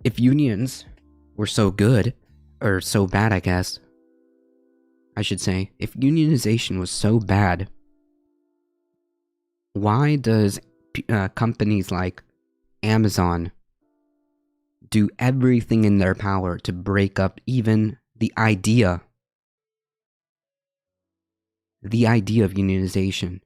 if unions were so good, or so bad, I guess, I should say, if unionization was so bad, why does companies like Amazon do everything in their power to break up even the idea of unionization?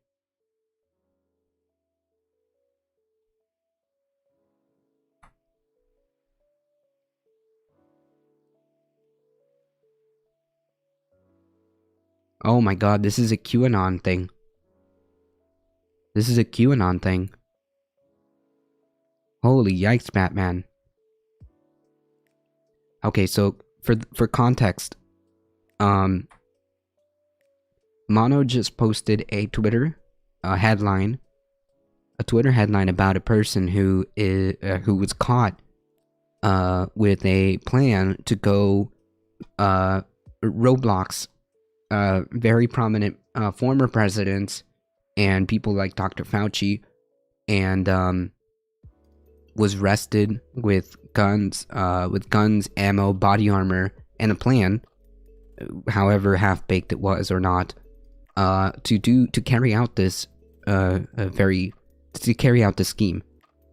Oh my god, this is a QAnon thing. This is a QAnon thing. Holy yikes, Batman. Okay, so for context, Mono just posted a Twitter headline about a person who was caught with a plan to go Roblox very prominent former presidents and people like Dr. Fauci, and was arrested with guns, ammo, body armor, and a plan, however half-baked it was or not, to carry out this scheme.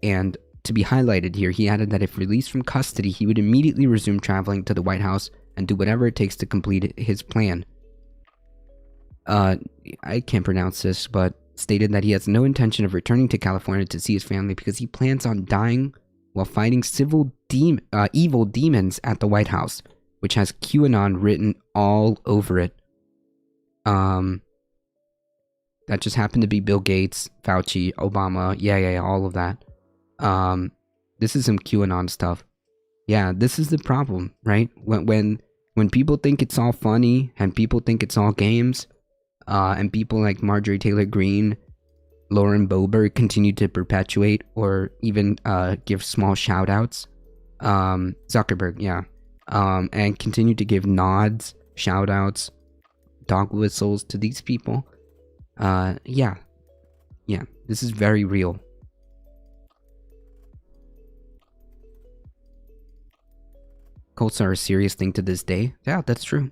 And to be highlighted here, he added that if released from custody, he would immediately resume traveling to the White House and do whatever it takes to complete his plan. I can't pronounce this, but stated that he has no intention of returning to California to see his family because he plans on dying while fighting evil demons at the White House, which has QAnon written all over it. That just happened to be Bill Gates, Fauci, Obama, yeah, all of that. This is some QAnon stuff. Yeah, this is the problem, right? When people think it's all funny and people think it's all games, and people like Marjorie Taylor Greene, Lauren Boebert continue to perpetuate or even give small shout outs. Zuckerberg, yeah. And continue to give nods, shout outs, dog whistles to these people. Yeah, this is very real. Cults are a serious thing to this day. Yeah, that's true.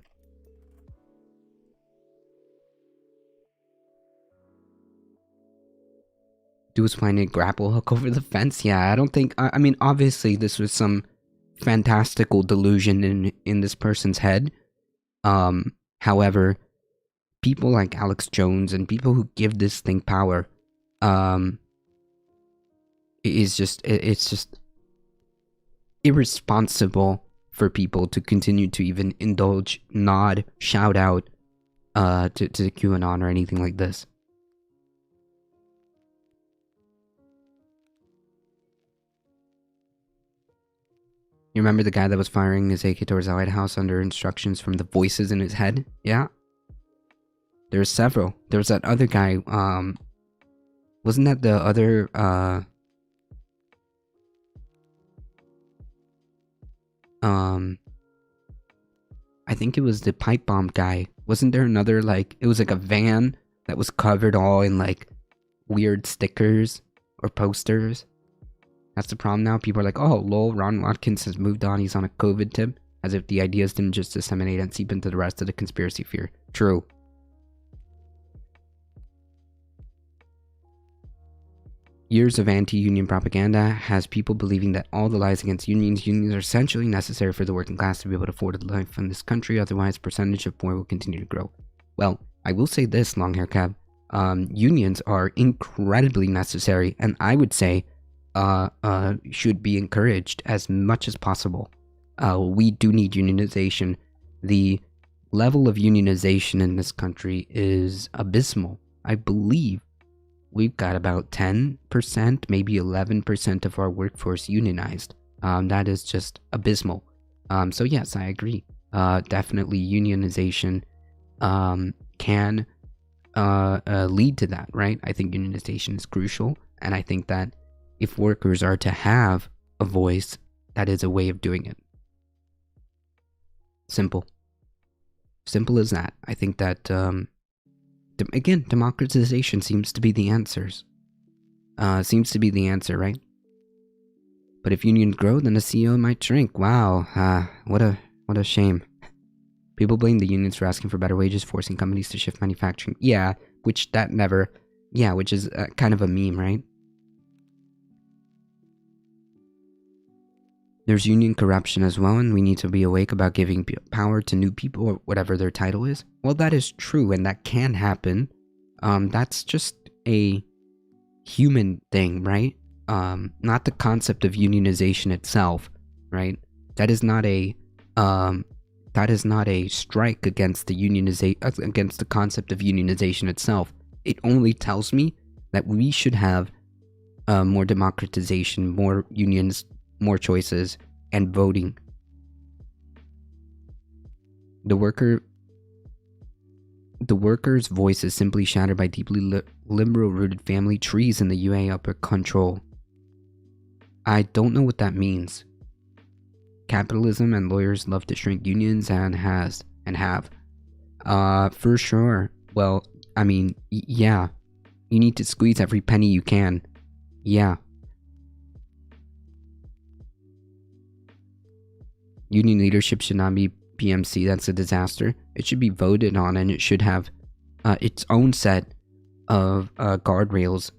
Dude was finding a grapple hook over the fence. Yeah, I don't think... I mean, obviously, this was some fantastical delusion in this person's head. However, people like Alex Jones and people who give this thing power, it's just irresponsible for people to continue to even indulge, nod, shout out to QAnon or anything like this. You remember the guy that was firing his AK towards the White House under instructions from the voices in his head? Yeah. There's several. There was that other guy, wasn't that the other, I think it was the pipe bomb guy. Wasn't there another, like, it was like a van that was covered all in like weird stickers or posters? That's the problem now. People are like, oh, lol, Ron Watkins has moved on. He's on a COVID tip. As if the ideas didn't just disseminate and seep into the rest of the conspiracy fear. True. Years of anti-union propaganda has people believing that all the lies against unions are essentially necessary for the working class to be able to afford a life in this country. Otherwise, percentage of poor will continue to grow. Well, I will say this, long hair cab. Unions are incredibly necessary, and I would say should be encouraged as much as possible. We do need unionization. The level of unionization in this country is abysmal. I believe we've got about 10%, maybe 11% of our workforce unionized. That is just abysmal. So yes, I agree. Definitely unionization can lead to that, right? I think unionization is crucial, and I think that if workers are to have a voice, that is a way of doing it. Simple. Simple as that. I think that, again, democratization seems to be the answers. Seems to be the answer, right? But if unions grow, then the CEO might shrink. Wow, what a shame. People blame the unions for asking for better wages, forcing companies to shift manufacturing. Yeah, which is kind of a meme, right? There's union corruption as well, and we need to be awake about giving power to new people or whatever their title is. Well, that is true, and that can happen. That's just a human thing, right? Not the concept of unionization itself, right? That is not a strike against against the concept of unionization itself. It only tells me that we should have more democratization, more unions, more choices, and voting. The worker's voice is simply shattered by deeply liberal-rooted family trees in the UA upper control. I don't know what that means. Capitalism and lawyers love to shrink unions and have. For sure. Well, I mean, yeah. You need to squeeze every penny you can. Yeah. Union leadership should not be PMC. That's a disaster. It should be voted on, and it should have its own set of guardrails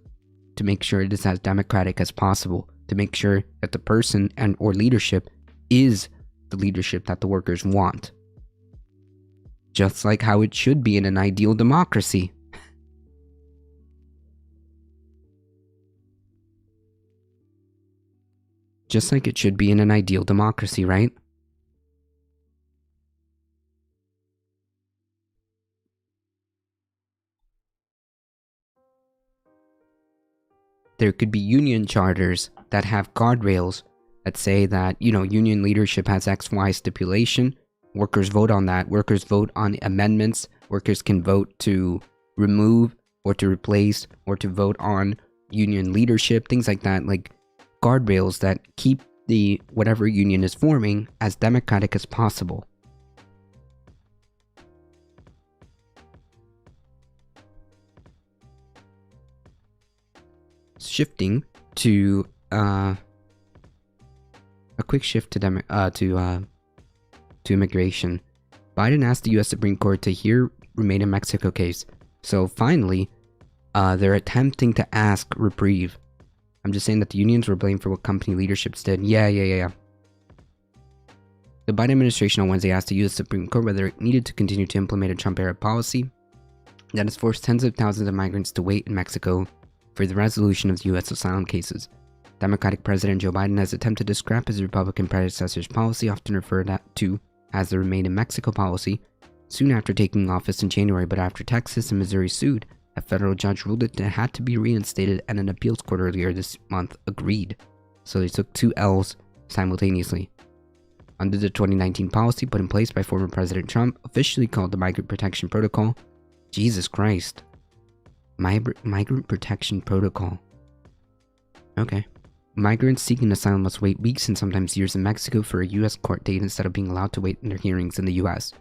to make sure it is as democratic as possible, to make sure that the person and or leadership is the leadership that the workers want. Just like how it should be in an ideal democracy. Just like it should be in an ideal democracy, right? There could be union charters that have guardrails that say that, union leadership has XY stipulation. Workers vote on that. Workers vote on amendments. Workers can vote to remove or to replace or to vote on union leadership, things like that. Like guardrails that keep the whatever union is forming as democratic as possible. Shifting to a quick shift to immigration. Biden asked the U.S. Supreme Court to hear Remain in Mexico case. So finally, they're attempting to ask reprieve. I'm just saying that the unions were blamed for what company leaderships did. Yeah. The Biden administration on Wednesday asked the U.S. Supreme Court whether it needed to continue to implement a Trump-era policy that has forced tens of thousands of migrants to wait in Mexico for the resolution of the U.S. asylum cases. Democratic President Joe Biden has attempted to scrap his Republican predecessor's policy, often referred to as the Remain in Mexico policy, soon after taking office in January, but after Texas and Missouri sued, a federal judge ruled it had to be reinstated, and an appeals court earlier this month agreed. So they took two L's simultaneously. Under the 2019 policy put in place by former President Trump, officially called the Migrant Protection Protocol. Jesus Christ. Migrant Protection Protocol. Okay. Migrants seeking asylum must wait weeks and sometimes years in Mexico for a U.S. court date instead of being allowed to wait in their hearings in the U.S.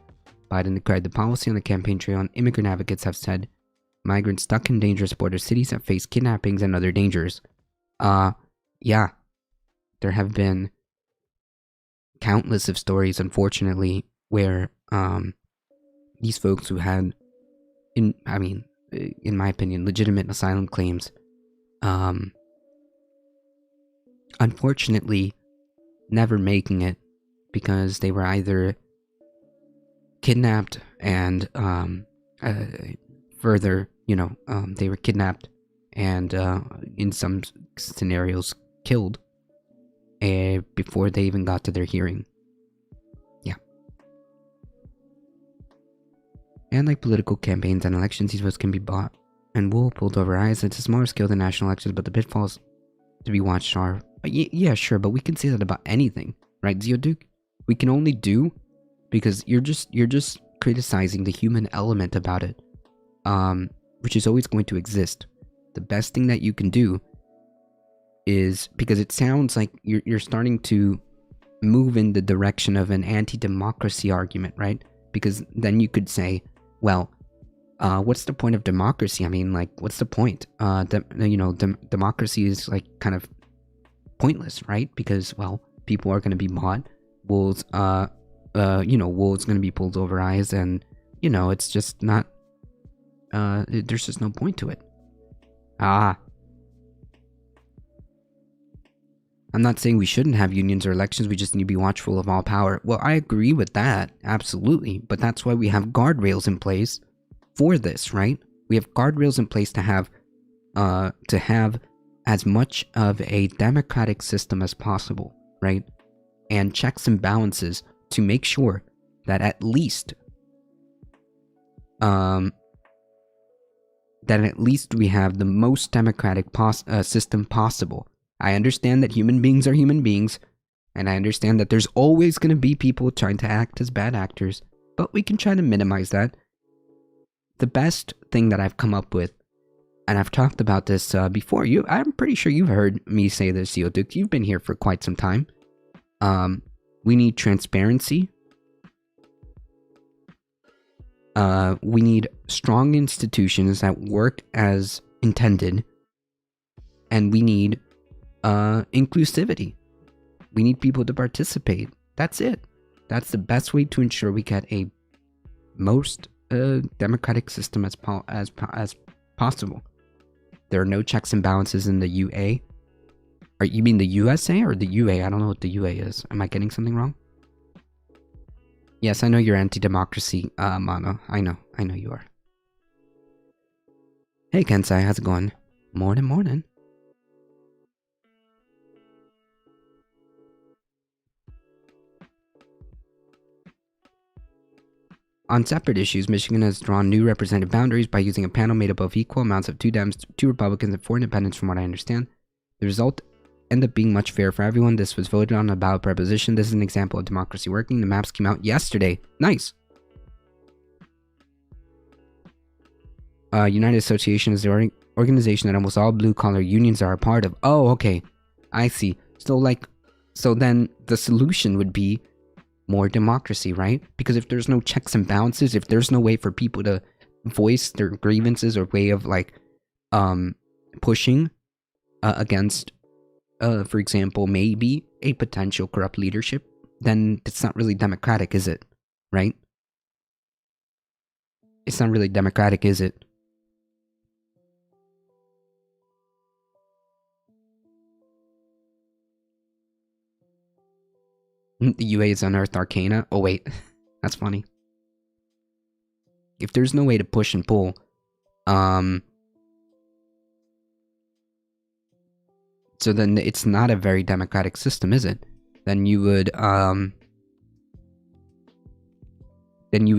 Biden declared the policy on the campaign trail, and immigrant advocates have said migrants stuck in dangerous border cities have faced kidnappings and other dangers. Yeah. There have been countless of stories, unfortunately, where these folks who had, in my opinion, legitimate asylum claims, unfortunately, never making it because they were either kidnapped and they were kidnapped and in some scenarios killed before they even got to their hearing. Yeah. And like political campaigns and elections, these votes can be bought and wool pulled over eyes. It's a smaller scale than national elections, but the pitfalls to be watched are... Yeah, sure, but we can say that about anything, right, Zeoduke? We can only do because you're just criticizing the human element about it, which is always going to exist. The best thing that you can do is, because it sounds like you're starting to move in the direction of an anti-democracy argument, right? Because then you could say, well, what's the point of democracy? I mean, like, what's the point? Democracy is like kind of pointless, right? Because, well, people are going to be bought, wool's going to be pulled over eyes, and it's just not. There's just no point to it. I'm not saying we shouldn't have unions or elections, we just need to be watchful of all power. Well, I agree with that, absolutely. But that's why we have guardrails in place for this, right? We have guardrails in place to have as much of a democratic system as possible, right? And checks and balances to make sure that at least we have the most democratic system possible. I understand that human beings are human beings, and I understand that there's always going to be people trying to act as bad actors, but we can try to minimize that. The best thing that I've come up with, and I've talked about this before, I'm pretty sure you've heard me say this, Zeoduke. You've been here for quite some time. We need transparency. We need strong institutions that work as intended, and we need inclusivity. We need people to participate. That's it. That's the best way to ensure we get a most democratic system as possible. There are no checks and balances in the UA. You mean the USA or the UA? I don't know what the UA is. Am I getting something wrong? Yes, I know you're anti-democracy, Mono. I know you are. Hey, Kensai, how's it going? Morning. On separate issues, Michigan has drawn new representative boundaries by using a panel made up of equal amounts of 2 Dems, 2 Republicans, and 4 Independents, from what I understand. The result ended up being much fairer for everyone. This was voted on a ballot proposition. This is an example of democracy working. The maps came out yesterday. Nice. United Association is the organization that almost all blue-collar unions are a part of. Oh, okay. I see. So then the solution would be more democracy, right? Because if there's no checks and balances, if there's no way for people to voice their grievances or way of pushing against, for example, maybe a potential corrupt leadership, then it's not really democratic, is it? Right? It's not really democratic, is it? The UA is unearthed arcana. Oh wait, that's funny. If there's no way to push and pull, so then it's not a very democratic system, is it? Then you would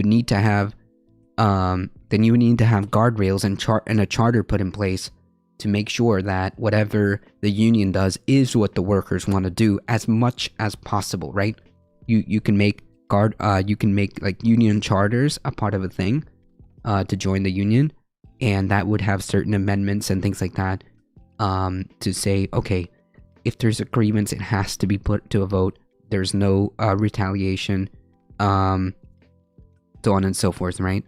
need to have guardrails and a charter put in place to make sure that whatever the union does is what the workers want to do as much as possible, right? You can make like union charters a part of a thing to join the union, and that would have certain amendments and things like that to say, okay, if there's a grievance, it has to be put to a vote. There's no retaliation, so on and so forth, right?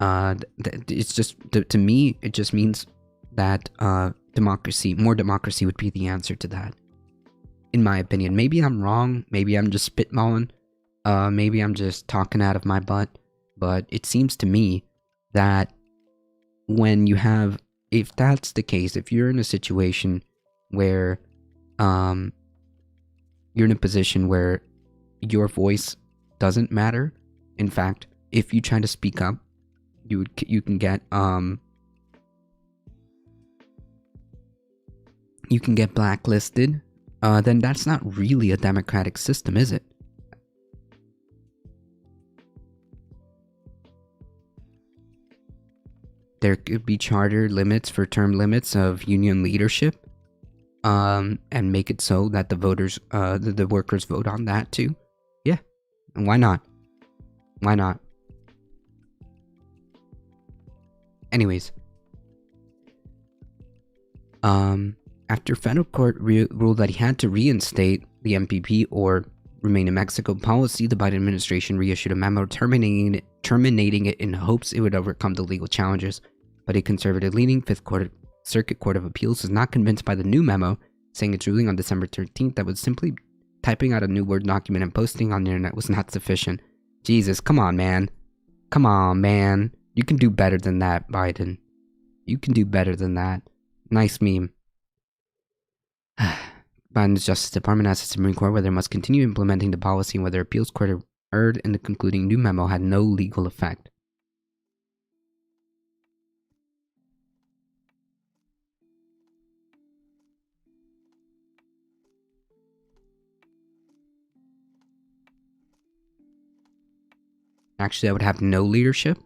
It's just, to me, it just means that more democracy would be the answer to that, in my opinion. Maybe I'm wrong. Maybe I'm just spitballing. Maybe I'm just talking out of my butt. But it seems to me that if that's the case, if you're in a situation where you're in a position where your voice doesn't matter, in fact, if you try to speak up, you can get blacklisted, then that's not really a democratic system, is it? There could be charter limits for term limits of union leadership, and make it so that the workers vote on that too. Yeah, and why not? Why not? Anyways, after federal court ruled that he had to reinstate the MPP or remain in Mexico policy, the Biden administration reissued a memo terminating it in hopes it would overcome the legal challenges. But a conservative-leaning Fifth Circuit Court of Appeals is not convinced by the new memo, saying its ruling on December 13th that was simply typing out a new Word document and posting on the internet was not sufficient. Jesus, come on, man. Come on, man. You can do better than that, Biden. You can do better than that. Nice meme. Biden's Justice Department asked the Supreme Court whether it must continue implementing the policy and whether appeals court erred in the concluding new memo had no legal effect. Actually, that would have no leadership?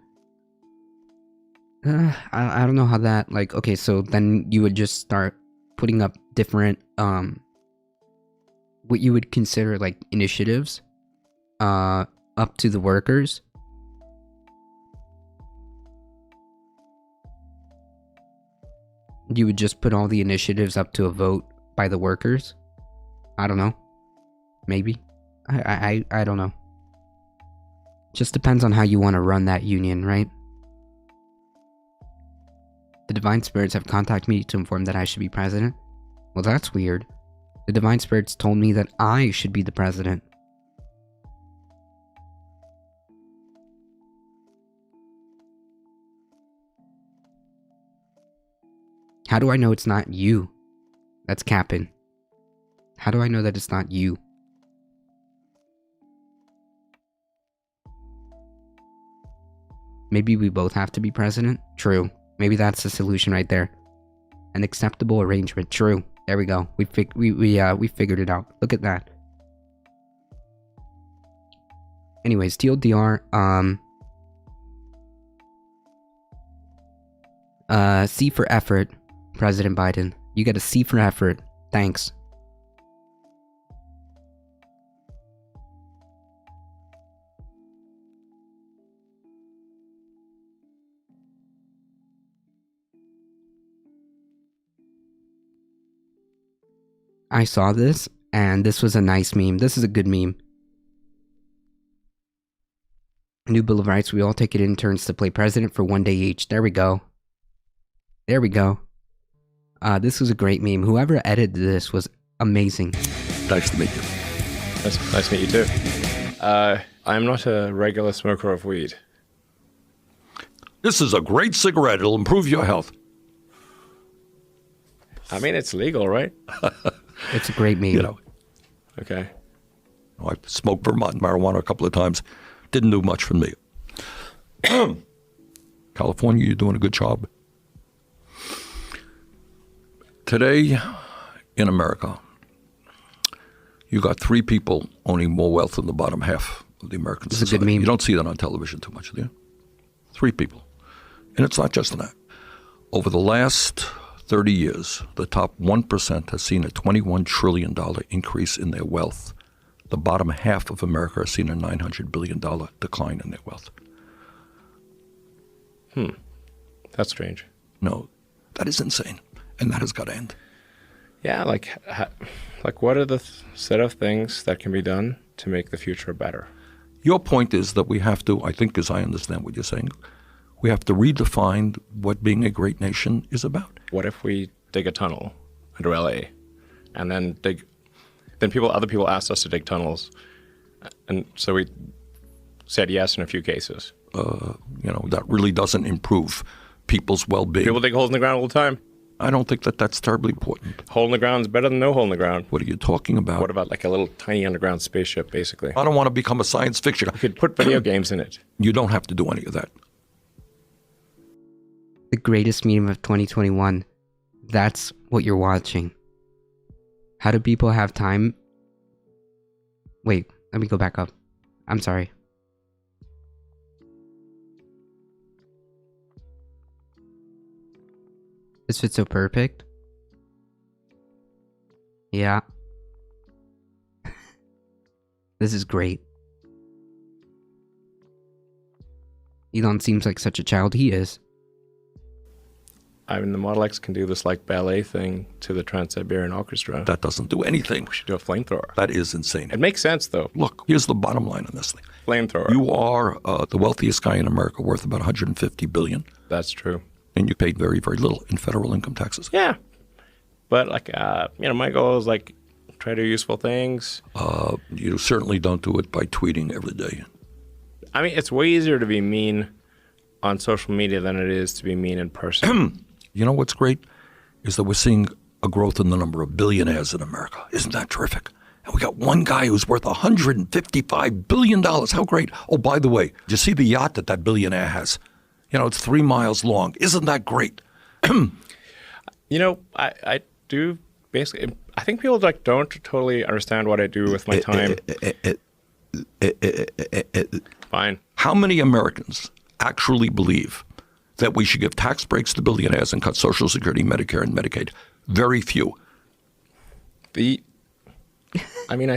I don't know how that, like, okay, so then you would just start putting up different, what you would consider, like, initiatives, up to the workers. You would just put all the initiatives up to a vote by the workers? I don't know. Maybe. I don't know. Just depends on how you want to run that union, right? The Divine Spirits have contacted me to inform that I should be president. Well, that's weird. The Divine Spirits told me that I should be the president. How do I know it's not you that's capping? How do I know that it's not you? Maybe we both have to be president? True. Maybe that's the solution right there. An acceptable arrangement. True. There we go. We figured it out. Look at that. Anyways, TLDR, C for effort, President Biden. You get a C for effort. Thanks. I saw this, and this was a nice meme. This is a good meme. New Bill of Rights, we all take it in turns to play president for one day each. There we go. There we go. This was a great meme. Whoever edited this was amazing. Nice to meet you. Nice to meet you too. I'm not a regular smoker of weed. This is a great cigarette. It'll improve your health. I mean, it's legal, right? It's a great meme. You know. Okay. I smoked Vermont marijuana a couple of times. Didn't do much for me. California, you're doing a good job. Today, in America, you got 3 people owning more wealth than the bottom half of the American society. This is a good meme. You don't see that on television too much, do you? 3 people. And it's not just that. Over the last 30 years, the top 1% has seen a $21 trillion increase in their wealth. The bottom half of America has seen a $900 billion decline in their wealth. That's strange. No, that is insane. And that has got to end. Yeah, like what are the set of things that can be done to make the future better? Your point is that we have to, I think as I understand what you're saying, we have to redefine what being a great nation is about. What if we dig a tunnel under LA, and then other people asked us to dig tunnels, and so we said yes in a few cases. That really doesn't improve people's well-being. People dig holes in the ground all the time. I don't think that that's terribly important. Hole in the ground is better than no hole in the ground. What are you talking about? What about like a little tiny underground spaceship, basically? I don't want to become a science fiction guy. You could put video games in it. You don't have to do any of that. The greatest meme of 2021. That's what you're watching. How do people have time? Wait, let me go back up. I'm sorry. This fits so perfect. Yeah. This is great. Elon seems like such a child. He is. I mean, the Model X can do this like ballet thing to the Trans-Siberian Orchestra. That doesn't do anything. We should do a flamethrower. That is insane. It makes sense, though. Look, here's the bottom line on this thing. Flamethrower. You are the wealthiest guy in America, worth about $150 billion. That's true. And you paid very, very little in federal income taxes. Yeah. But, my goal is, try to do useful things. You certainly don't do it by tweeting every day. I mean, it's way easier to be mean on social media than it is to be mean in person. You know what's great? Is that we're seeing a growth in the number of billionaires in America. Isn't that terrific? And we got one guy who's worth $155 billion. How great. Oh, by the way, did you see the yacht that billionaire has? It's 3 miles long. Isn't that great? I do basically, I think people don't totally understand what I do with my time. Fine. How many Americans actually believe that we should give tax breaks to billionaires and cut Social Security, Medicare, and Medicaid? Very few. I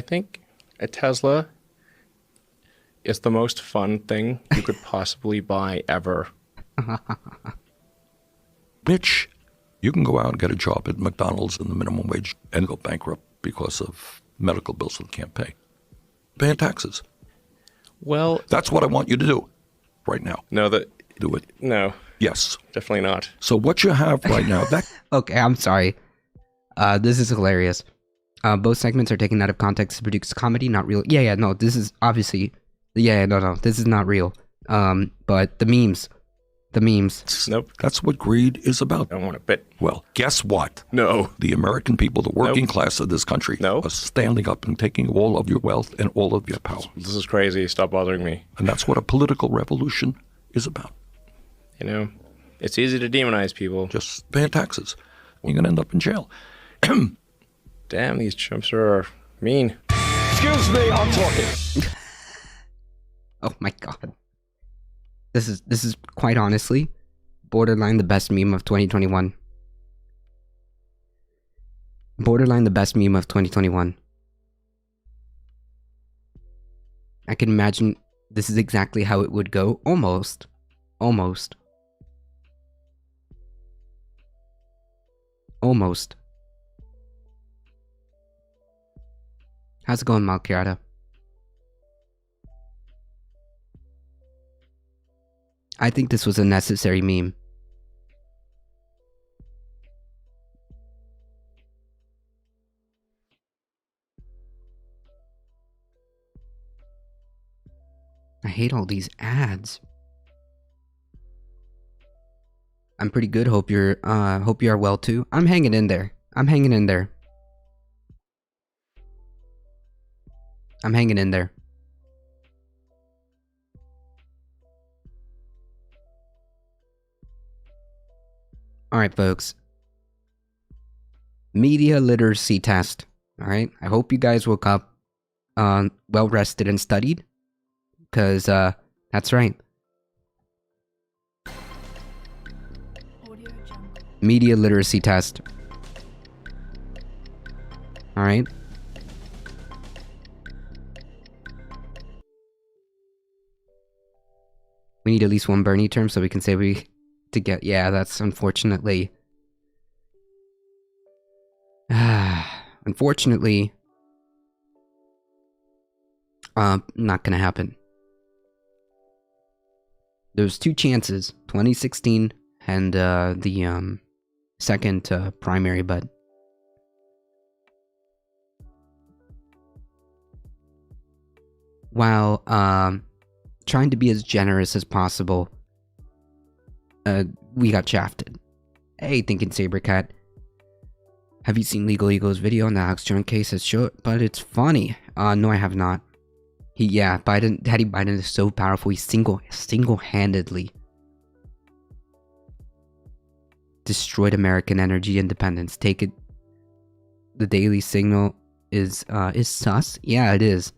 think a Tesla is the most fun thing you could possibly buy ever. Bitch, you can go out and get a job at McDonald's in the minimum wage and go bankrupt because of medical bills that you can't pay. Paying taxes. Well, that's what I want you to do right now. No, do it. No. Yes. Definitely not. So what you have right now, that... Okay, I'm sorry. This is hilarious. Both segments are taken out of context to produce comedy, not real. Yeah, no, this is obviously... no, this is not real. But the memes. Nope. That's what greed is about. I don't want a bit. Well, guess what? No. The American people, the working class of this country, are standing up and taking all of your wealth and all of your power. This is crazy. Stop bothering me. And that's what a political revolution is about. It's easy to demonize people. Just pay taxes. You're going to end up in jail. Damn, these chumps are mean. Excuse me, I'm talking. Oh my god. This is quite honestly borderline the best meme of 2021. Borderline the best meme of 2021. I can imagine this is exactly how it would go. Almost. Almost. How's it going, Malkiata? I think this was a necessary meme. I hate all these ads. I'm pretty good. Hope you are well too. I'm hanging in there. Alright, folks. Media literacy test. Alright? I hope you guys woke up well rested and studied. Because, that's right. Media literacy test. Alright? We need at least one Bernie term so we can say to get... Yeah, that's unfortunately... Unfortunately, not gonna happen. There's two chances, 2016 and the second primary, but while trying to be as generous as possible, we got shafted. Hey, Thinking Sabercat. Have you seen Legal Ego's video on the Alex Jones case? It's short, but it's funny. No, I have not. Daddy Biden is so powerful. He single-handedly destroyed American energy independence. Take it. The Daily Signal is sus. Yeah, it is.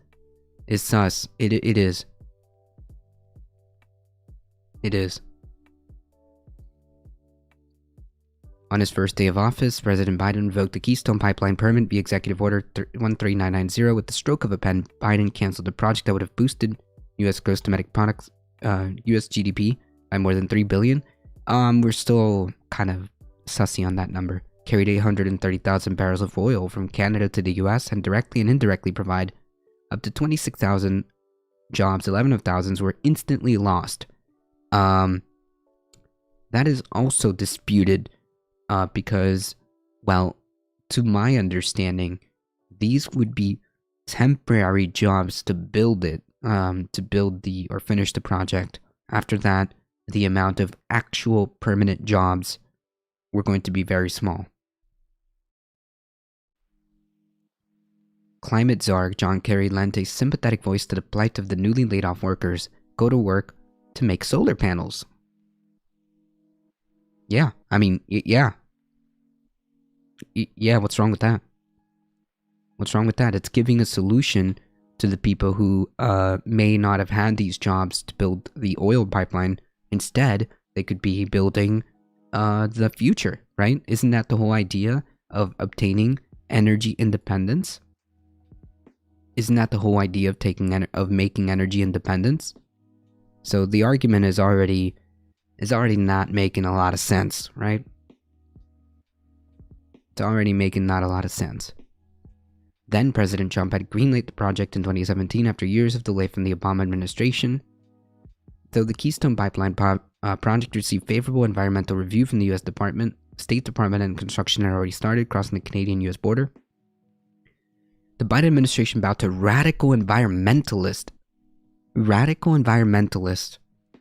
It's sus. It is. It is. On his first day of office, President Biden revoked the Keystone Pipeline permit via Executive Order 13990. With the stroke of a pen, Biden canceled a project that would have boosted U.S. gross domestic products, U.S. GDP by more than $3 billion. We're still kind of sussy on that number. Carried 830,000 barrels of oil from Canada to the U.S. and directly and indirectly provide up to 26,000 jobs. 11 of thousands were instantly lost. That is also disputed. Because, well, to my understanding, these would be temporary jobs to build it, or finish the project. After that, the amount of actual permanent jobs were going to be very small. Climate czar John Kerry lent a sympathetic voice to the plight of the newly laid off workers. Go to work to make solar panels. Yeah, I mean, yeah. Yeah, what's wrong with that? What's wrong with that? It's giving a solution to the people who may not have had these jobs to build the oil pipeline. Instead, they could be building the future, right? Isn't that the whole idea of obtaining energy independence? Isn't that the whole idea of making energy independence? So the argument is already not making a lot of sense, right? It's already making not a lot of sense. Then President Trump had greenlit the project in 2017 after years of delay from the Obama administration. Though the Keystone Pipeline project received favorable environmental review from the U.S. State Department, and construction had already started crossing the Canadian-U.S. border, the Biden administration bowed to radical environmentalists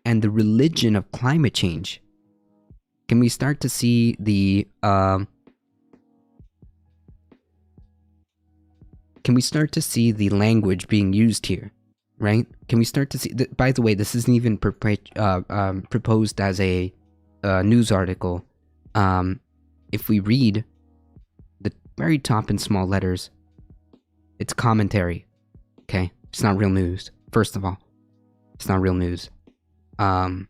and the religion of climate change. Can we start to see the language being used here, right? Can we start to see? By the way, this isn't even proposed as a news article. If we read the very top in small letters, it's commentary. Okay, it's not real news. First of all, it's not real news. So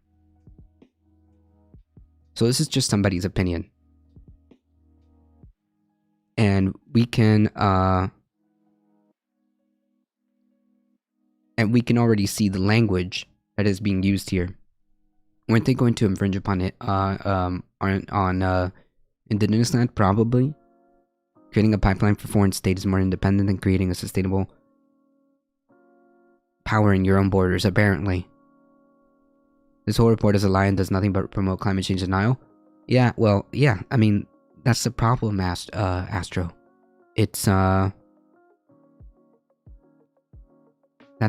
this is just somebody's opinion, and we can already see the language that is being used here. Weren't they going to infringe upon it on indigenous land? Probably. Creating a pipeline for foreign state is more independent than creating a sustainable power in your own borders, apparently. This whole report is a lie and does nothing but promote climate change denial. Yeah, well, yeah, I mean, that's the problem, Astro. It's, that's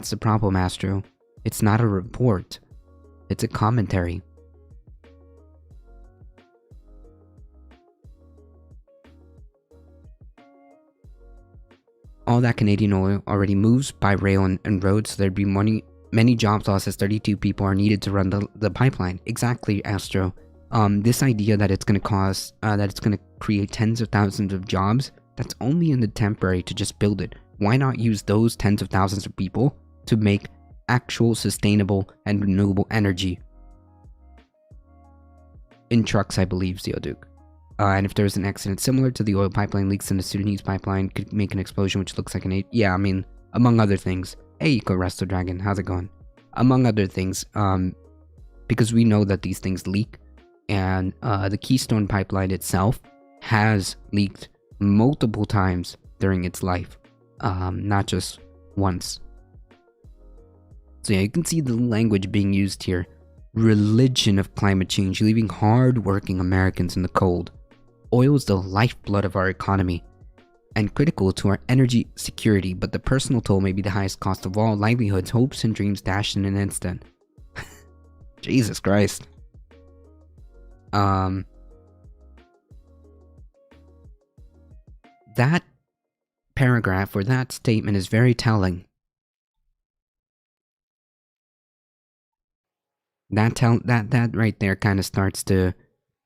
the problem, Astro. It's not a report. It's a commentary. All that Canadian oil already moves by rail and road, so there'd be many jobs lost as 32 people are needed to run the pipeline. Exactly, Astro. This idea that it's going to create tens of thousands of jobs, that's only in the temporary to just build it. Why not use those tens of thousands of people to make actual sustainable and renewable energy? In trucks, I believe, Zeoduke. And if there's an accident similar to the oil pipeline leaks in the Sudanese pipeline, could make an explosion which looks like yeah, I mean, among other things. Hey, Eco Resto Dragon, how's it going? Among other things, because we know that these things leak, and the Keystone Pipeline itself has leaked multiple times during its life, not just once. So yeah, you can see the language being used here. Religion of climate change, leaving hard-working Americans in the cold. Oil is the lifeblood of our economy and critical to our energy security, but the personal toll may be the highest cost of all. Livelihoods, hopes, and dreams dashed in an instant. Jesus Christ. That paragraph or that statement is very telling. That right there kind of starts to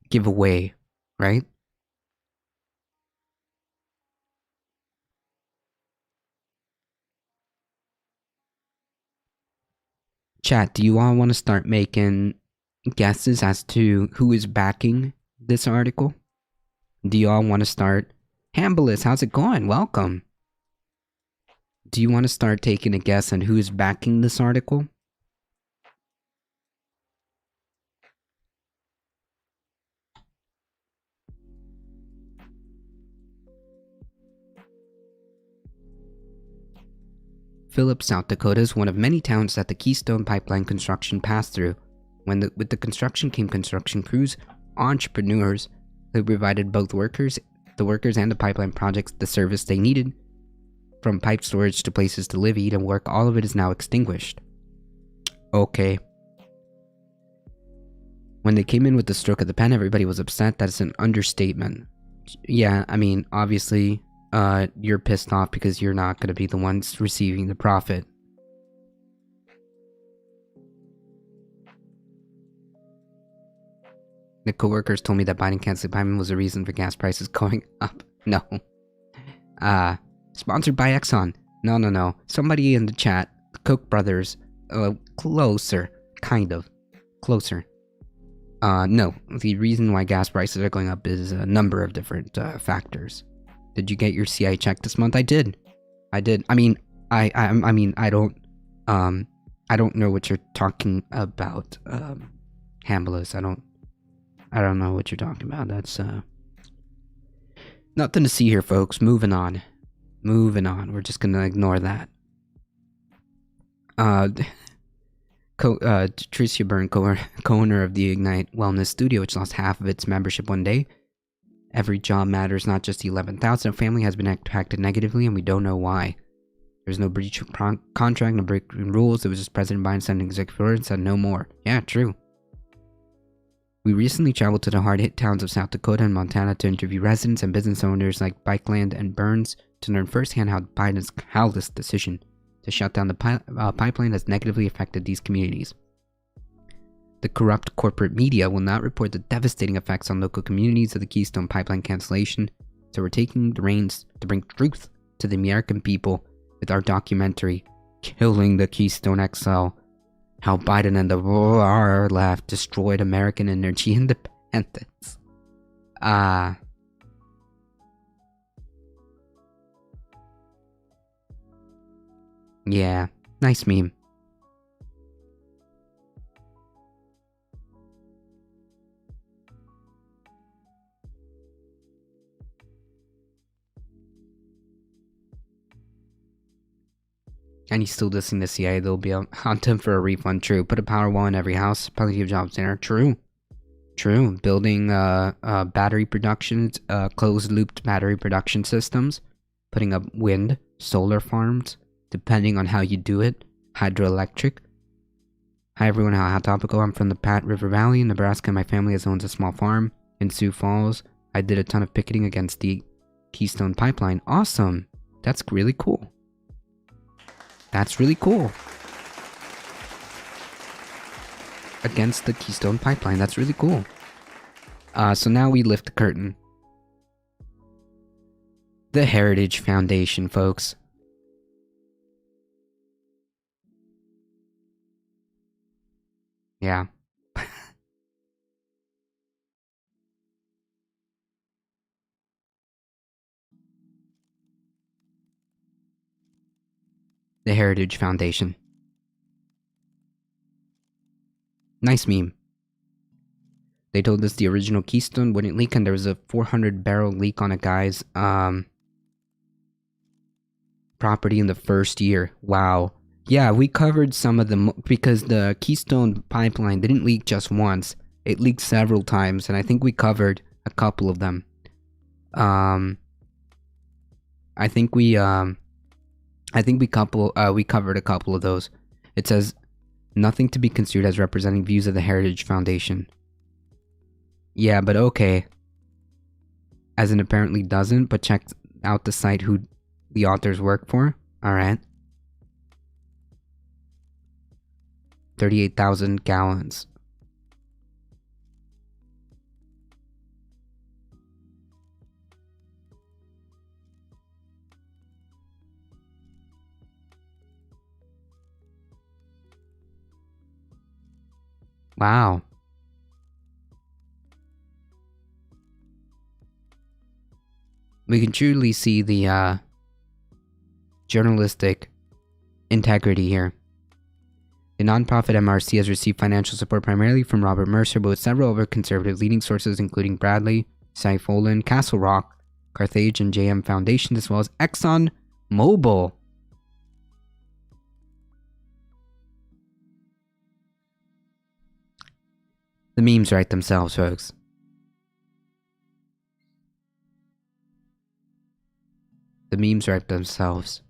give away, right? Chat, do you all want to start making guesses as to who is backing this article? Do you all want to start? Hambliss, how's it going? Welcome. Do you want to start taking a guess on who is backing this article? Phillips, South Dakota is one of many towns that the Keystone Pipeline construction passed through. With the construction came construction crews, entrepreneurs who provided both the workers and the pipeline projects the service they needed. From pipe storage to places to live, eat, and work, all of it is now extinguished. Okay. When they came in with the stroke of the pen, everybody was upset. That's an understatement. Yeah, I mean, obviously, you're pissed off because you're not going to be the ones receiving the profit. The coworkers told me that Biden canceling payment was a reason for gas prices going up. No. Sponsored by Exxon. No. Somebody in the chat, the Koch brothers, closer. Kind of. Closer. No. The reason why gas prices are going up is a number of different factors. Did you get your CI check this month? I did. I mean, I don't know what you're talking about, Hambliss. I don't know what you're talking about. That's, nothing to see here, folks. Moving on. We're just gonna ignore that. Tricia Byrne, co-owner of the Ignite Wellness Studio, which lost half of its membership one day. Every job matters, not just the 11,000. A family has been impacted negatively, and we don't know why. There's no breach of contract, no breaking rules. It was just President Biden sending an executive order and said no more. Yeah, true. We recently traveled to the hard-hit towns of South Dakota and Montana to interview residents and business owners like Bikeland and Burns to learn firsthand how Biden's callous decision to shut down the pipeline has negatively affected these communities. The corrupt corporate media will not report the devastating effects on local communities of the Keystone Pipeline cancellation, so we're taking the reins to bring truth to the American people with our documentary, Killing the Keystone XL, How Biden and the far left destroyed American energy independence. Yeah, nice meme. And he's still dissing the CIA. They'll be on him for a refund. True. Put a power wall in every house. Plenty of jobs there. True. Building battery production, closed-looped battery production systems. Putting up wind, solar farms, depending on how you do it. Hydroelectric. Hi everyone, how topical. I'm from the Pat River Valley in Nebraska. My family owns a small farm in Sioux Falls. I did a ton of picketing against the Keystone Pipeline. Awesome. That's really cool. Against the Keystone Pipeline. That's really cool. So now we lift the curtain. The Heritage Foundation, folks. Yeah. The Heritage Foundation. Nice meme. They told us the original Keystone wouldn't leak, and there was a 400-barrel leak on a guy's property in the first year. Wow. Yeah, we covered some of them because the Keystone pipeline didn't leak just once. It leaked several times, and I think we covered a couple of them. I think we covered a couple of those. It says nothing to be construed as representing views of the Heritage Foundation. Yeah, but okay. As in apparently doesn't, but check out the site who the authors work for. Alright. 38,000 gallons. Wow. We can truly see the journalistic integrity here. The nonprofit MRC has received financial support primarily from Robert Mercer, but with several other conservative leading sources including Bradley, Saifolin, Castle Rock, Carthage, and JM Foundation, as well as Exxon Mobil. The memes write themselves, folks. The memes write themselves.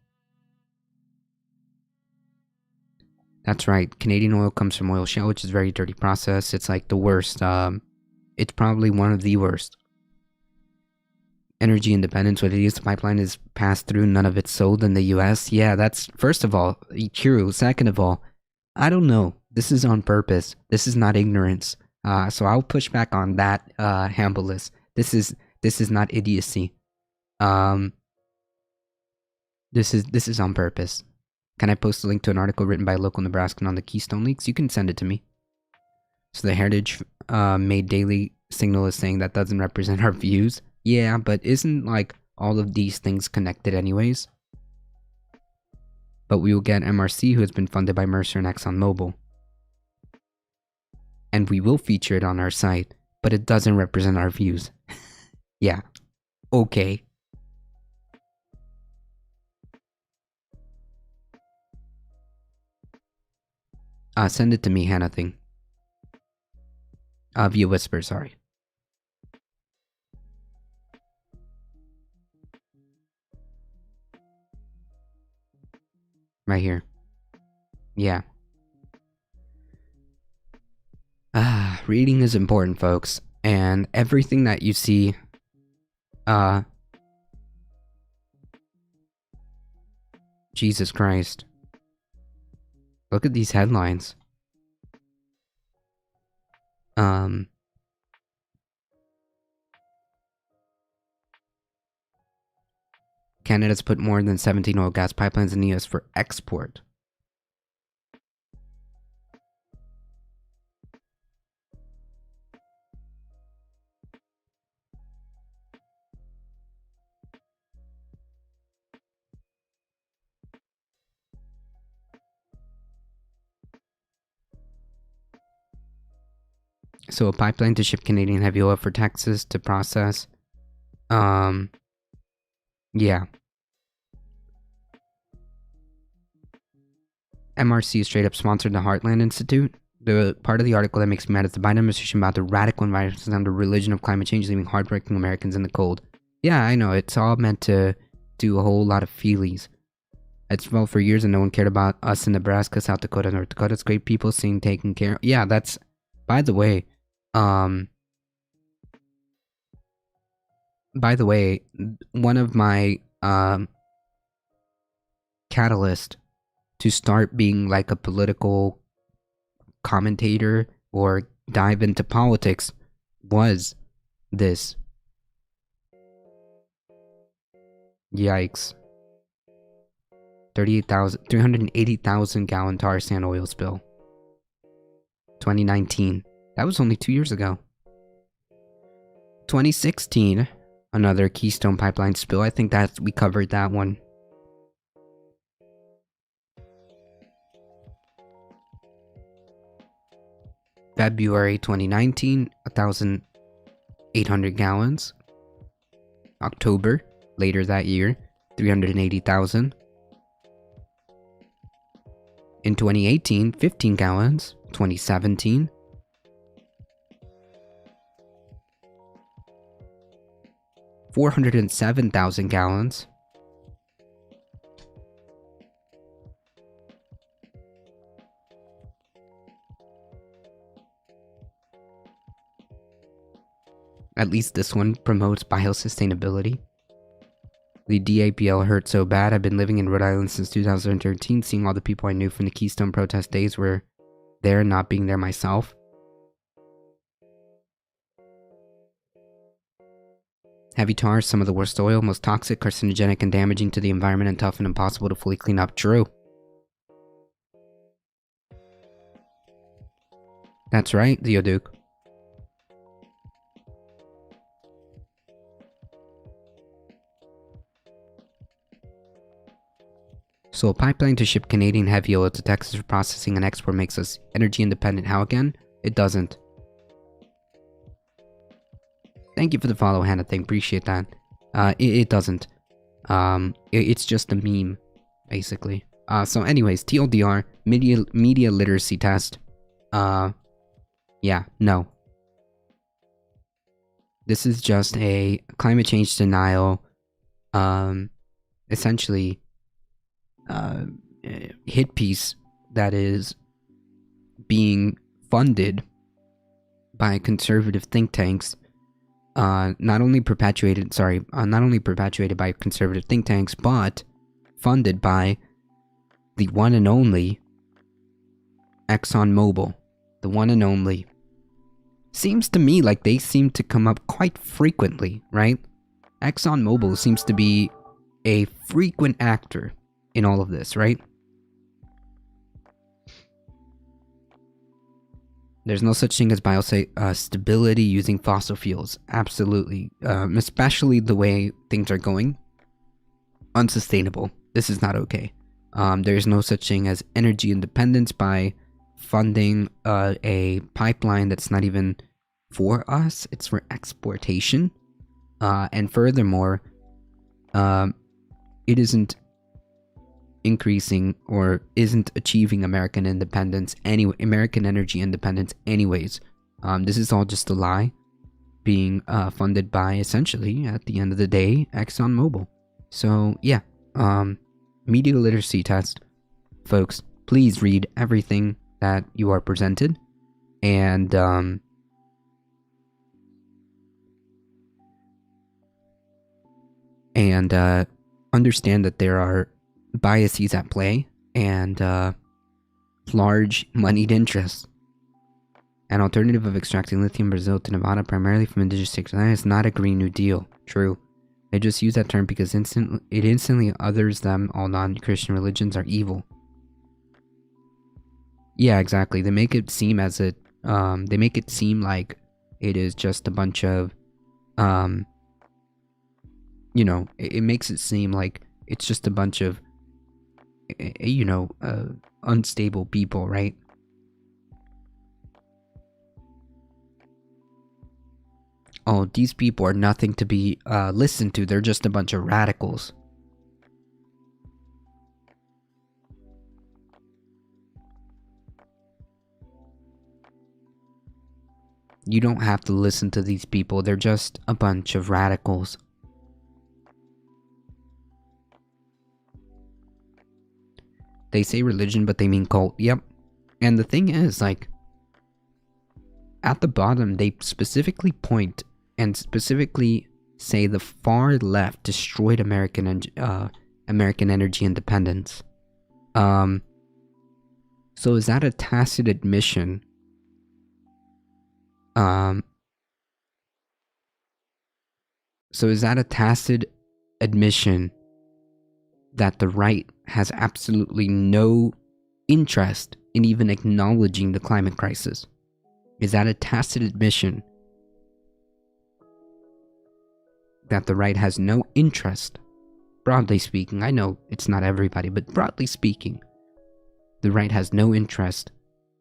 That's right. Canadian oil comes from oil shale, which is a very dirty process. It's like the worst. It's probably one of the worst. Energy independence, what it is, the pipeline is passed through, none of it's sold in the US. Yeah, that's, first of all, true. Second of all, I don't know. This is on purpose. This is not ignorance. So I'll push back on that, Hambleless. This is not idiocy. This is on purpose. Can I post a link to an article written by a local Nebraskan on the Keystone leaks? You can send it to me. So the Heritage made daily signal is saying that doesn't represent our views. Yeah, but isn't like all of these things connected anyways? But we will get MRC, who has been funded by Mercer and ExxonMobil. And we will feature it on our site, but it doesn't represent our views. Yeah. Okay. Send it to me, Hannah thing. Via Whisper, sorry. Right here. Yeah. Reading is important, folks. And everything that you see, Jesus Christ. Look at these headlines. Canada's put more than 17 oil gas pipelines in the US for export. So a pipeline to ship Canadian heavy oil for Texas to process. Yeah. MRC straight up sponsored the Heartland Institute. The part of the article that makes me mad is the Biden administration about the radical environment and the religion of climate change, leaving hardworking Americans in the cold. Yeah, I know. It's all meant to do a whole lot of feelies. It's well for years and no one cared about us in Nebraska, South Dakota, North Dakota. It's great people seeing taken care of. Yeah, that's, by the way, one of my catalyst to start being like a political commentator or dive into politics was this. Yikes. 380,000 gallon tar sand oil spill. 2019. That was only 2 years ago. 2016, another Keystone Pipeline spill. I think that we covered that one. February 2019, 1,800 gallons. October, later that year, 380,000. In 2018, 15 gallons. 2017, 407,000 gallons. At least this one promotes biosustainability. The DAPL hurt so bad. I've been living in Rhode Island since 2013, seeing all the people I knew from the Keystone protest days were there, not being there myself. Heavy tar is some of the worst oil, most toxic, carcinogenic, and damaging to the environment, and tough and impossible to fully clean up. True. That's right, Theoduke. So a pipeline to ship Canadian heavy oil to Texas for processing and export makes us energy independent. How again? It doesn't. Thank you for the follow, Hannah thing. Appreciate that. It doesn't. It's just a meme, basically. So anyways, TLDR, media literacy test. Yeah, no. This is just a climate change denial, essentially, hit piece that is being funded by conservative think tanks, not only perpetuated by conservative think tanks, but funded by the one and only ExxonMobil. The one and only. Seems to me like they seem to come up quite frequently, right? ExxonMobil seems to be a frequent actor in all of this, right? There's no such thing as biostability using fossil fuels. Absolutely. Especially the way things are going. Unsustainable. This is not okay. There's no such thing as energy independence by funding a pipeline that's not even for us. It's for exportation. And furthermore, it isn't increasing or isn't achieving American independence American energy independence anyways. This is all just a lie being funded by, essentially, at the end of the day, ExxonMobil. So yeah, media literacy test, folks. Please read everything that you are presented, and understand that there are biases at play and large moneyed interests. An alternative of extracting lithium in Brazil to Nevada primarily from indigenous sectors is not a Green New Deal. True. They just use that term because it instantly others them. All non-Christian religions are evil. Yeah, exactly. They make it seem as it. They make it seem like it is just a bunch of. You know, it makes it seem like it's just a bunch of. You know, unstable people, right? Oh, these people are nothing to be listened to. They're just a bunch of radicals. You don't have to listen to these people. They're just a bunch of radicals. They say religion, but they mean cult. Yep. And the thing is, like, at the bottom, they specifically point and specifically say the far left destroyed American energy independence. So is that a tacit admission? So is that a tacit admission that the right has absolutely no interest in even acknowledging the climate crisis? Is that a tacit admission that the right has no interest, broadly speaking? I know it's not everybody, but broadly speaking, the right has no interest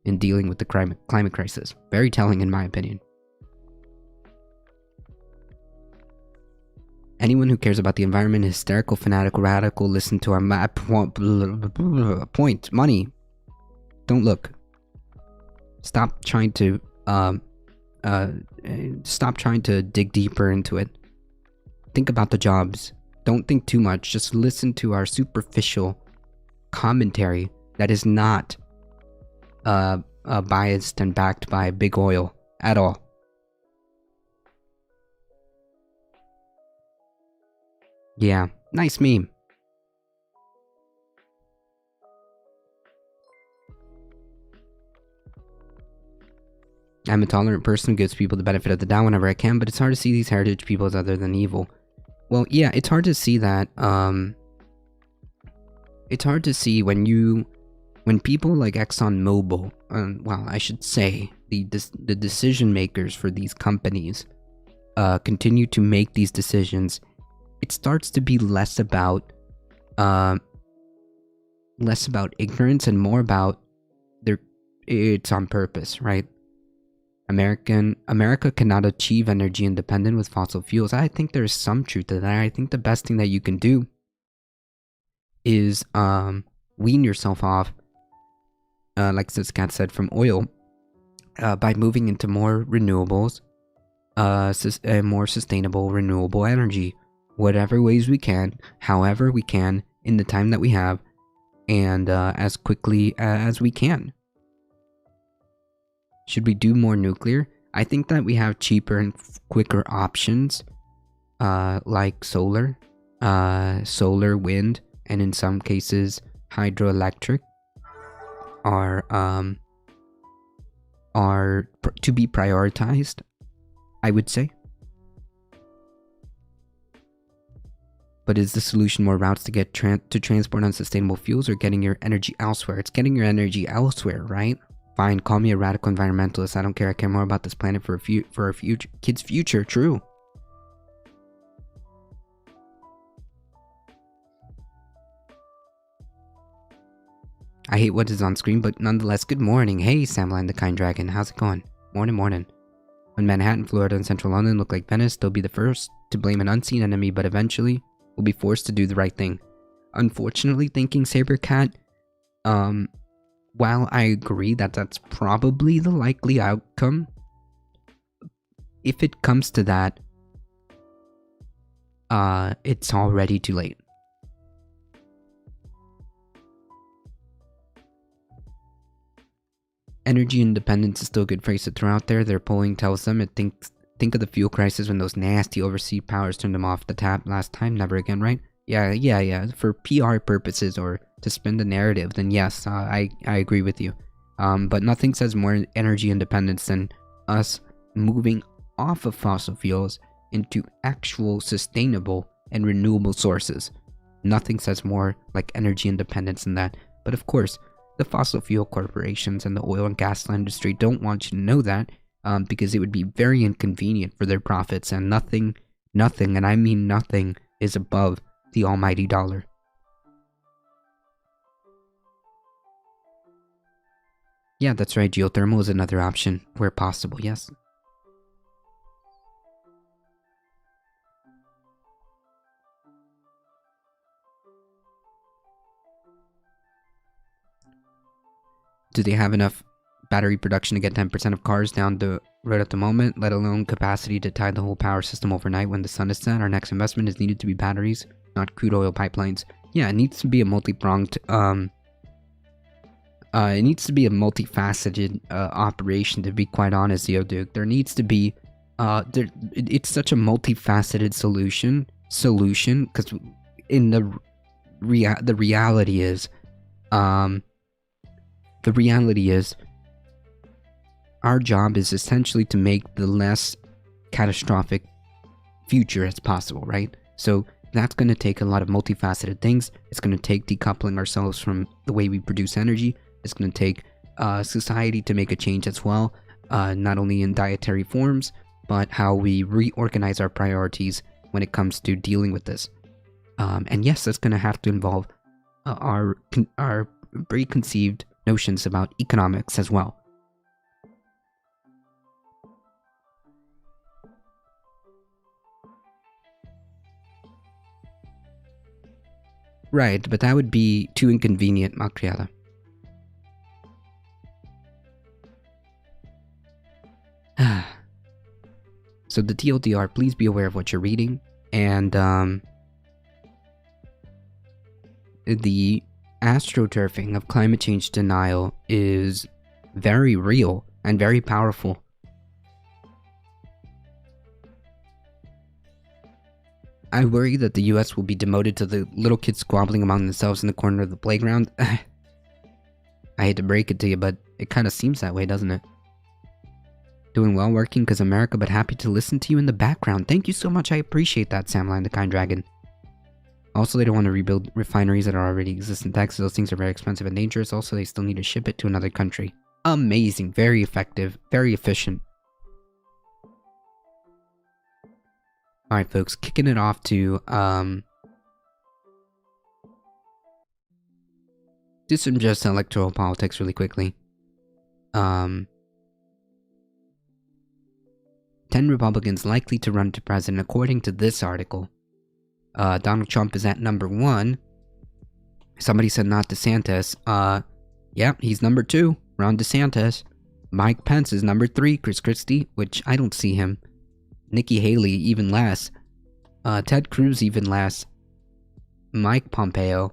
in dealing with the climate crisis. Very telling, in my opinion. Anyone who cares about the environment, hysterical, fanatical, radical, listen to our point. Money. Don't look. Stop trying to dig deeper into it. Think about the jobs. Don't think too much. Just listen to our superficial commentary that is not biased and backed by big oil at all. Yeah, nice meme. I'm a tolerant person who gives people the benefit of the doubt whenever I can, but it's hard to see these heritage people as other than evil. Well, yeah, it's hard to see that. It's hard to see when people like ExxonMobil, well, I should say the decision makers for these companies, continue to make these decisions. It starts to be less about ignorance and more about it's on purpose, right? America cannot achieve energy independence with fossil fuels. I think there's some truth to that. I think the best thing that you can do is wean yourself off, like Cat said, from oil by moving into more renewables, more sustainable renewable energy, whatever ways we can, however we can, in the time that we have, and as quickly as we can. Should we do more nuclear? I think that we have cheaper and quicker options, like solar, wind, and in some cases hydroelectric are to be prioritized, I would say. But is the solution more routes to get to transport unsustainable fuels, or getting your energy elsewhere? It's getting your energy elsewhere, right? Fine, call me a radical environmentalist. I don't care. I care more about this planet for our future kids' future. True. I hate what is on screen, but nonetheless, good morning. Hey, Samline the Kind Dragon. How's it going? Morning. When Manhattan, Florida, and Central London look like Venice, they'll be the first to blame an unseen enemy, but eventually we'll be forced to do the right thing. Unfortunately, thinking Sabercat, while I agree that that's probably the likely outcome, if it comes to that, it's already too late. Energy independence is still a good phrase to throw out there. Their polling tells them it thinks. Think of the fuel crisis when those nasty overseas powers turned them off the tap last time. Never again, right? Yeah. For PR purposes or to spin the narrative, then yes, I agree with you. But nothing says more energy independence than us moving off of fossil fuels into actual sustainable and renewable sources. Nothing says more like energy independence than that. But of course, the fossil fuel corporations and the oil and gas industry don't want you to know that, because it would be very inconvenient for their profits, and nothing, and I mean nothing, is above the almighty dollar. Yeah, that's right, geothermal is another option, where possible, yes. Do they have enough battery production to get 10% of cars down the road at the moment, let alone capacity to tie the whole power system overnight when the sun is set? Our next investment is needed to be batteries, not crude oil pipelines. Yeah, it needs to be a multi-pronged, it needs to be a multifaceted operation, to be quite honest, Duke. There needs to be, it's such a multifaceted solution, because in the reality is, our job is essentially to make the less catastrophic future as possible, right? So that's going to take a lot of multifaceted things. It's going to take decoupling ourselves from the way we produce energy. It's going to take society to make a change as well, not only in dietary forms, but how we reorganize our priorities when it comes to dealing with this. And yes, that's going to have to involve our preconceived notions about economics as well. Right, but that would be too inconvenient, Macriella. So the TLDR, please be aware of what you're reading, and the astroturfing of climate change denial is very real and very powerful. I worry that the US will be demoted to the little kids squabbling among themselves in the corner of the playground. I hate to break it to you, but it kind of seems that way, doesn't it? Doing well working because America, but happy to listen to you in the background. Thank you so much, I appreciate that, Samline the Kind Dragon. Also, they don't want to rebuild refineries that are already exist in Texas. Those things are very expensive and dangerous. Also, they still need to ship it to another country. Amazing, very effective, very efficient. Alright folks, kicking it off to, do some just electoral politics really quickly. 10 Republicans likely to run to president according to this article. Donald Trump is at number 1. Somebody said not DeSantis. Yeah, he's number 2, Ron DeSantis. Mike Pence is number 3, Chris Christie, which I don't see him. Nikki Haley, even less. Ted Cruz, even less. Mike Pompeo.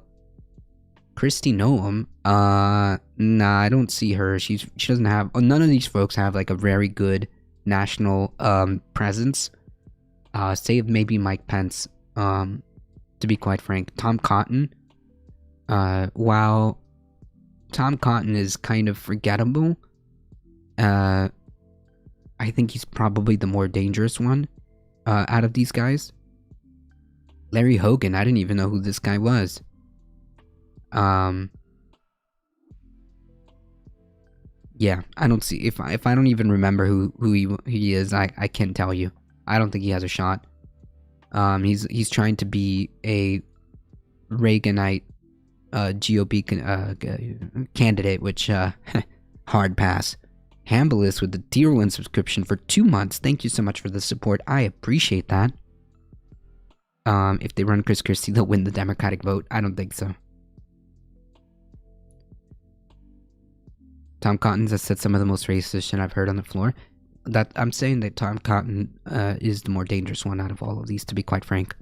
Kristi Noem. Nah, I don't see her. She doesn't have... none of these folks have, like, a very good national, presence. Save maybe Mike Pence, to be quite frank. Tom Cotton. While Tom Cotton is kind of forgettable, I think he's probably the more dangerous one out of these guys. Larry Hogan, I didn't even know who this guy was. Yeah, I don't see, if I don't even remember who he is, I can't tell you. I don't think he has a shot. He's trying to be a Reaganite GOP candidate, which hard pass. Hambliss with the tier 1 subscription for 2 months. Thank you so much for the support. I appreciate that. If they run Chris Christie, they'll win the Democratic vote. I don't think so. Tom Cotton has said some of the most racist shit I've heard on the floor. That I'm saying that Tom Cotton is the more dangerous one out of all of these, to be quite frank.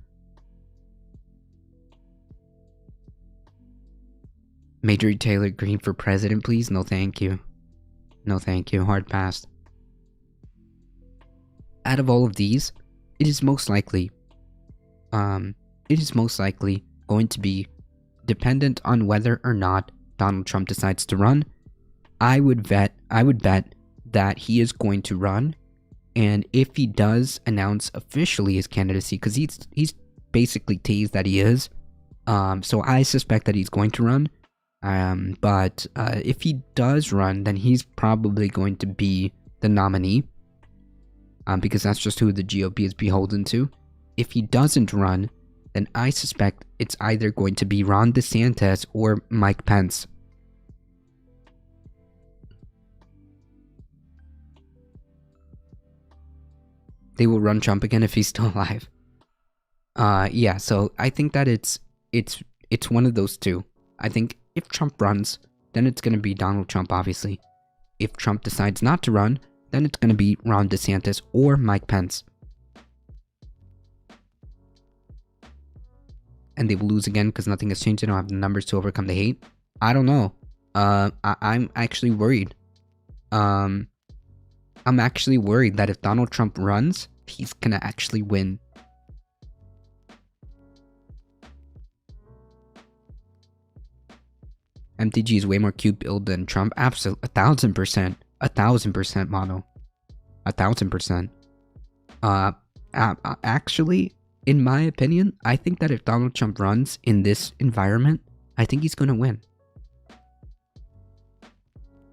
Marjorie Taylor Greene for president, please? No, thank you. No, thank you. Hard pass. Out of all of these, it is most likely going to be dependent on whether or not Donald Trump decides to run. I would bet that he is going to run, and if he does announce officially his candidacy, because he's basically teased that he is, so I suspect that he's going to run. But if he does run, then he's probably going to be the nominee, because that's just who the GOP is beholden to. If he doesn't run, then I suspect it's either going to be Ron DeSantis or Mike Pence. They will run Trump again if he's still alive. Yeah, so I think that it's one of those two. I think if Trump runs, then it's going to be Donald Trump, obviously. If Trump decides not to run, then it's going to be Ron DeSantis or Mike Pence. And they will lose again because nothing has changed. They don't have the numbers to overcome the hate. I don't know. I'm actually worried. I'm actually worried that if Donald Trump runs, he's going to actually win. MTG is way more cute build than Trump. Absolutely. 1,000%. 1,000%, Mono. 1,000%. Actually, in my opinion, I think that if Donald Trump runs in this environment, I think he's going to win.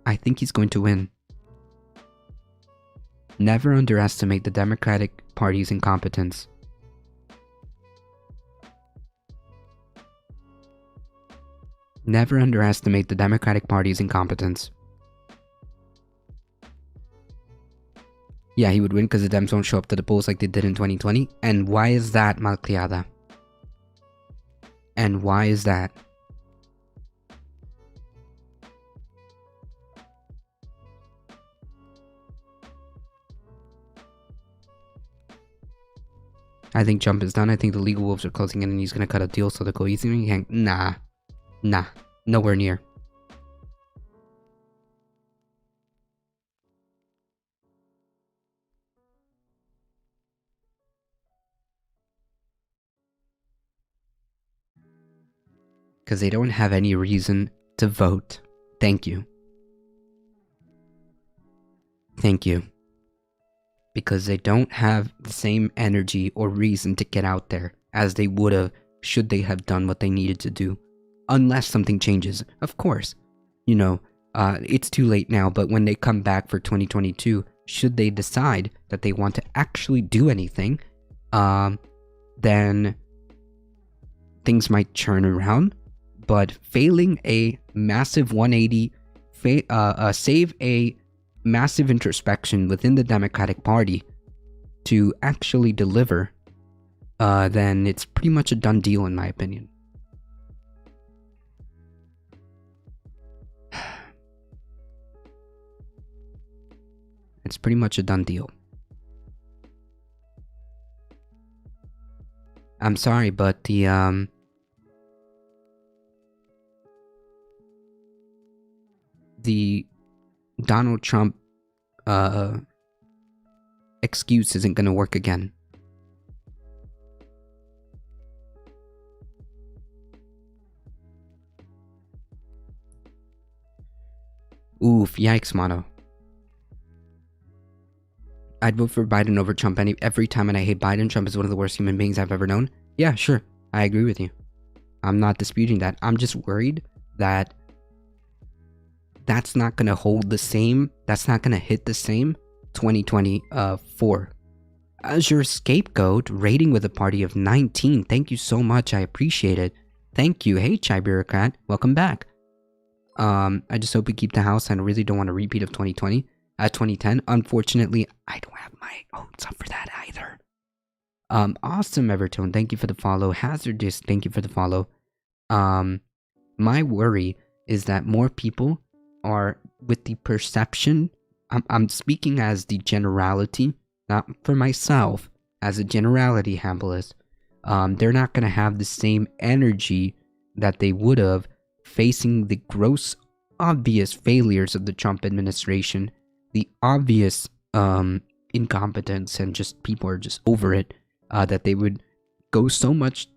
I think he's going to win. Never underestimate the Democratic Party's incompetence. Never underestimate the Democratic Party's incompetence. Yeah, he would win because the Dems won't show up to the polls like they did in 2020. And why is that, Malcriada? And why is that? I think Trump is done. I think the legal wolves are closing in and he's going to cut a deal so they'll go easy. Nah. Nowhere near. Because they don't have any reason to vote. Thank you. Thank you. Because they don't have the same energy or reason to get out there as they would have should they have done what they needed to do. Unless something changes. Of course. You know, it's too late now, but when they come back for 2022, should they decide that they want to actually do anything, then things might turn around. But failing a massive 180, save a massive introspection within the Democratic Party to actually deliver, then it's pretty much a done deal in my opinion. It's pretty much a done deal. I'm sorry, but the Donald Trump excuse isn't going to work again. Oof, yikes, Mono. I'd vote for Biden over Trump every time, and I hate Biden. Trump is one of the worst human beings I've ever known. Yeah, sure. I agree with you. I'm not disputing that. I'm just worried that that's not going to hold the same. That's not going to hit the same 2024. As your scapegoat, rating with a party of 19. Thank you so much. I appreciate it. Thank you. Hey, Chai Bureaucrat. Welcome back. I just hope we keep the house, and I really don't want a repeat of 2020. 2010. Unfortunately, I don't have my hopes up for that either. Awesome, Evertone. Thank you for the follow. Hazardous. Thank you for the follow. My worry is that more people are with the perception. I'm speaking as the generality, not for myself, as a generality, Hambless. They're not going to have the same energy that they would have facing the gross, obvious failures of the Trump administration, the obvious incompetence, and just people are just over it, that they would go so much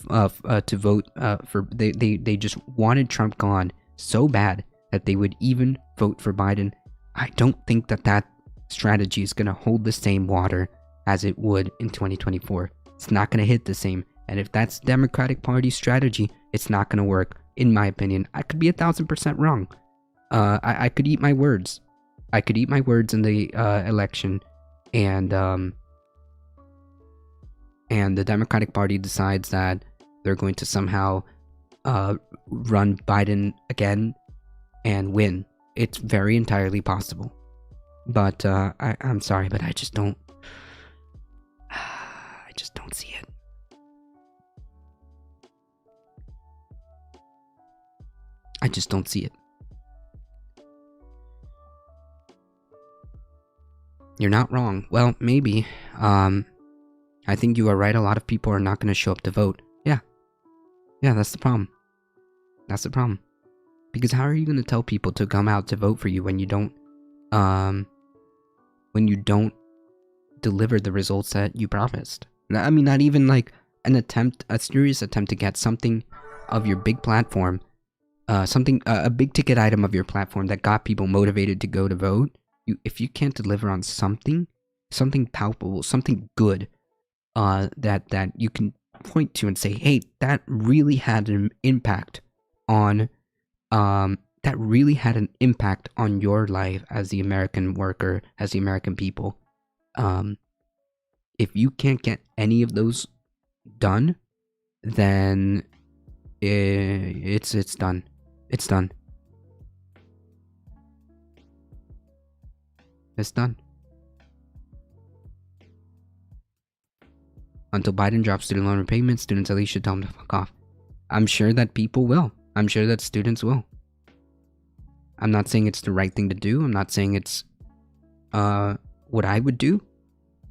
to vote for. They just wanted Trump gone so bad that they would even vote for Biden. I don't think that strategy is going to hold the same water as it would in 2024. It's not going to hit the same. And if that's Democratic Party strategy, it's not going to work, in my opinion. I could be 1,000% wrong. I could eat my words. I could eat my words in the election, and the Democratic Party decides that they're going to somehow run Biden again and win. It's very entirely possible. But I'm sorry, but I just don't. I just don't see it. I just don't see it. You're not wrong. Well, maybe. I think you are right. A lot of people are not going to show up to vote. Yeah, that's the problem. That's the problem. Because how are you going to tell people to come out to vote for you when you don't deliver the results that you promised? I mean, not even like a serious attempt to get something of your big platform, a big ticket item of your platform that got people motivated to go to vote. If you can't deliver on something palpable, something good, that you can point to and say, hey, that really had an impact on your life as the American worker, as the American people. If you can't get any of those done, then it's done. It's done. It's done. Until Biden drops student loan repayments, students at least should tell them to fuck off. I'm sure that people will. I'm sure that students will. I'm not saying it's the right thing to do. I'm not saying it's what I would do.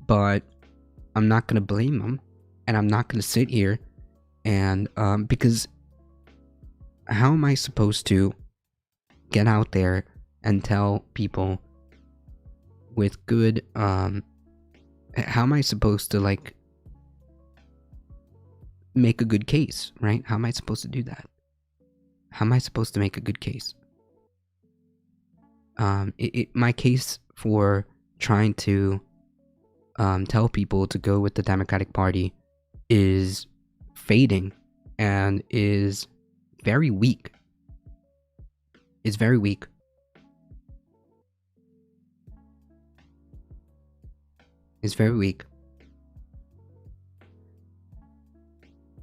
But I'm not going to blame them. And I'm not going to sit here and because how am I supposed to get out there and tell people with good how am I supposed to like make a good case, right? How am I supposed to do that? How am I supposed to make a good case? My case for trying to tell people to go with the Democratic Party is fading and is very weak. It's very weak. It's very weak.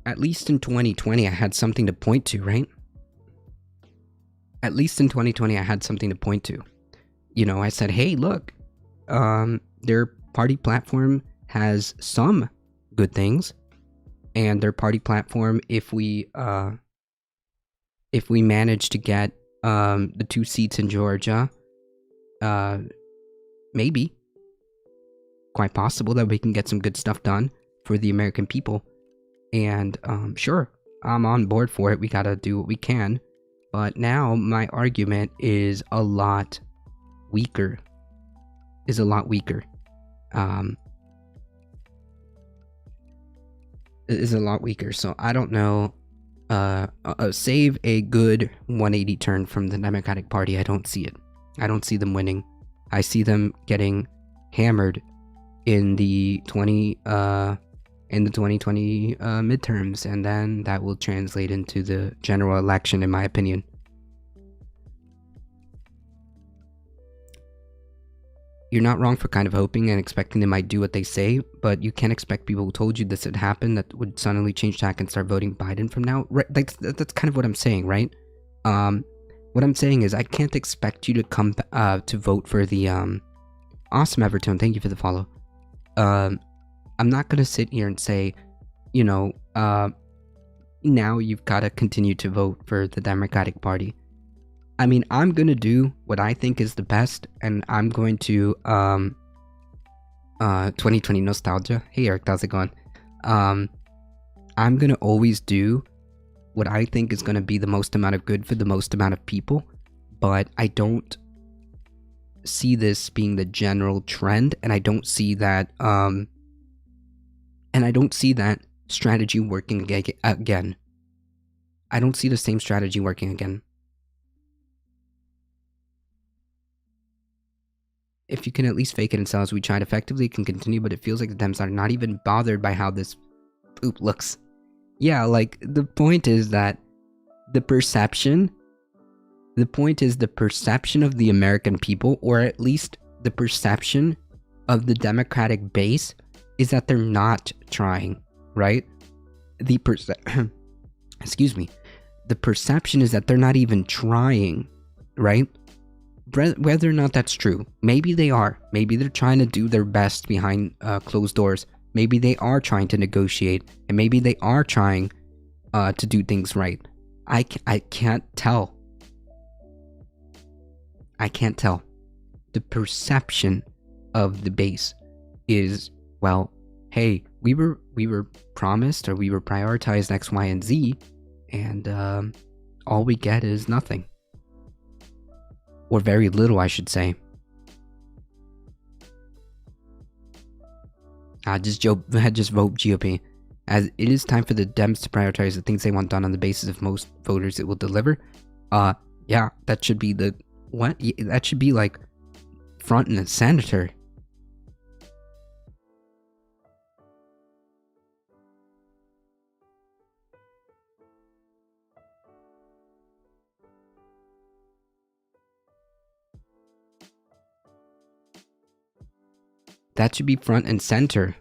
At least in 2020, I had something to point to, right? At least in 2020, I had something to point to. You know, I said, hey, look, their party platform has some good things. And their party platform, if we manage to get the 2 seats in Georgia, maybe, quite possible that we can get some good stuff done for the American people. And sure, I'm on board for it. We gotta do what we can. But now my argument is a lot weaker. So I don't know. Save a good 180 turn from the Democratic Party. I don't see it. I don't see them winning. I see them getting hammered in the 2020 midterms, and then that will translate into the general election, in my opinion. You're not wrong for kind of hoping and expecting they might do what they say, but you can't expect people who told you this would happen that would suddenly change tack and start voting Biden from now. Right, that's kind of what I'm saying, right? What I'm saying is I can't expect you to come to vote for the awesome Everton. Thank you for the follow. I'm not gonna sit here and say, you know, now you've got to continue to vote for the Democratic Party. I mean, I'm gonna do what I think is the best, and I'm going to 2020 nostalgia. Hey Eric, how's it going? I'm gonna always do what I think is gonna be the most amount of good for the most amount of people, but I don't see this being the general trend, and I don't see that strategy working again. I don't see the same strategy working again. If you can at least fake it and sell as we tried effectively, it can continue, but it feels like the Dems are not even bothered by how this poop looks. Yeah, like, the point is that the perception of the American people, or at least the perception of the Democratic base, is that they're not trying, right? Excuse me. The perception is that they're not even trying, right? Whether or not that's true, maybe they are. Maybe they're trying to do their best behind closed doors. Maybe they are trying to negotiate, and maybe they are trying to do things right. I can't tell. I can't tell. The perception of the base is, well, hey, we were promised, or we were prioritized X, Y, and Z, and all we get is nothing. Or very little, I should say. Just vote GOP. As it is time for the Dems to prioritize the things they want done on the basis of most voters it will deliver. Yeah, that should be the... What? That should be, like, front and center. That should be front and center.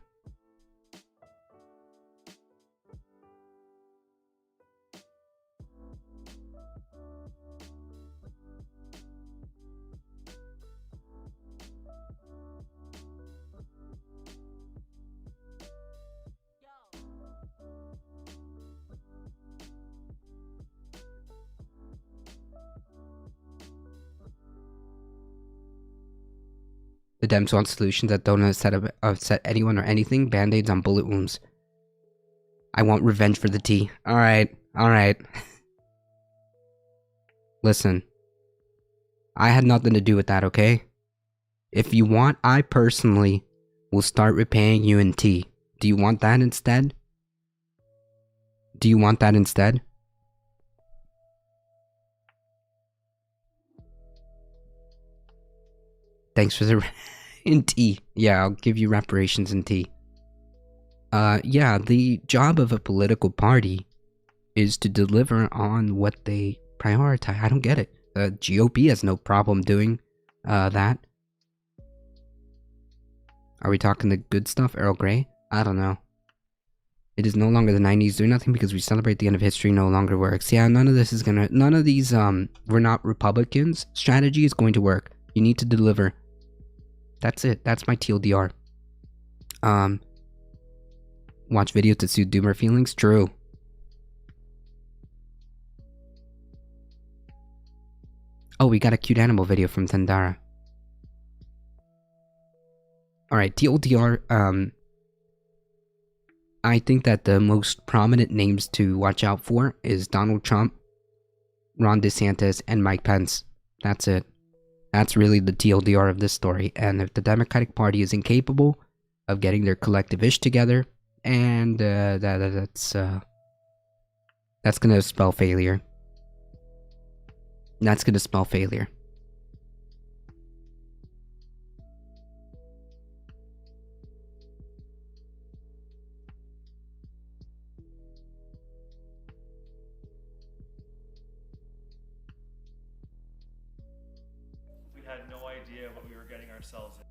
The Dems want solutions that don't upset anyone or anything. Band-aids on bullet wounds. I want revenge for the tea. Alright. Listen. I had nothing to do with that, okay? If you want, I personally will start repaying you in tea. Do you want that instead? Thanks for the in tea. Yeah, I'll give you reparations in tea. Yeah, the job of a political party is to deliver on what they prioritize. I don't get it. GOP has no problem doing that. Are we talking the good stuff, Earl Grey? I don't know. It is no longer the 90s. Doing nothing because we celebrate the end of history no longer works. Yeah, none of these, we're not Republicans strategy is going to work. You need to deliver. That's it. That's my TLDR. Watch videos to soothe doomer feelings? True. Oh, we got a cute animal video from Tandara. Alright, TLDR, I think that the most prominent names to watch out for is Donald Trump, Ron DeSantis, and Mike Pence. That's it. That's really the TLDR of this story. And if the Democratic Party is incapable of getting their collective ish together, and that's gonna spell failure. That's gonna spell failure. We had no idea what we were getting ourselves in.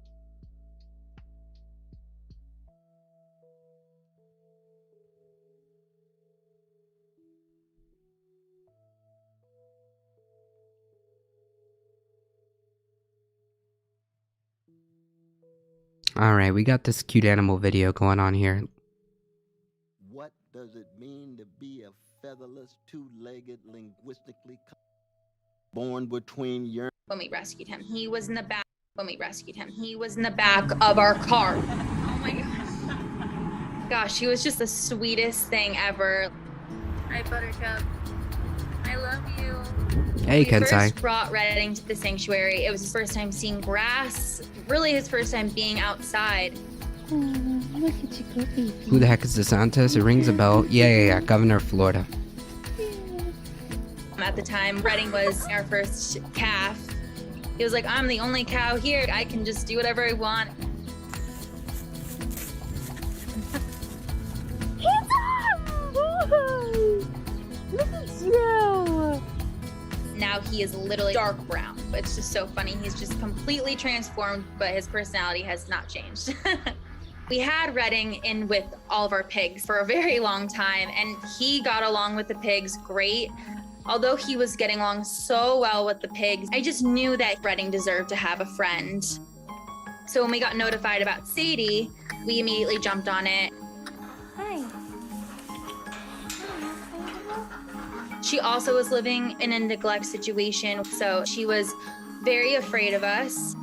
Alright, we got this cute animal video going on here. What does it mean to be a featherless, two-legged, linguistically born between your... When we rescued him, he was in the back. When we rescued him, he was in the back of our car. Oh my gosh. Gosh, he was just the sweetest thing ever. Hi, Buttercup. I love you. Hey, We Kensai. first brought Redding to the sanctuary. It was his first time seeing grass. Really his first time being outside. Oh, look at you go, baby. Who the heck is DeSantis? It rings a bell. Yeah, Governor of Florida. At the time, Redding was our first calf. He was like, I'm the only cow here. I can just do whatever I want. Look at you! Now he is literally dark brown. It's just so funny. He's just completely transformed, but his personality has not changed. We had Redding in with all of our pigs for a very long time, and he got along with the pigs great. Although he was getting along so well with the pigs, I just knew that Redding deserved to have a friend. So when we got notified about Sadie, we immediately jumped on it. Hi. She also was living in a neglect situation, so she was very afraid of us.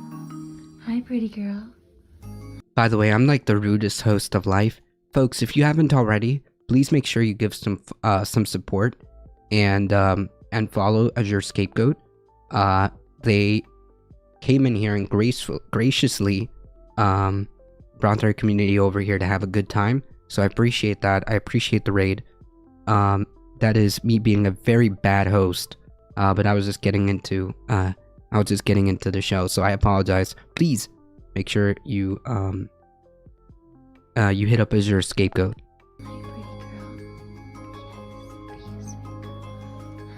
Hi, pretty girl. By the way, I'm like the rudest host of life. Folks, if you haven't already, please make sure you give some support and follow Azure Scapegoat. They came in here and graciously brought our community over here to have a good time. So I appreciate that. I appreciate the raid. That is me being a very bad host. But I was just getting into the show, so I apologize. Please make sure you you hit up Azure Scapegoat. Hi, pretty girl.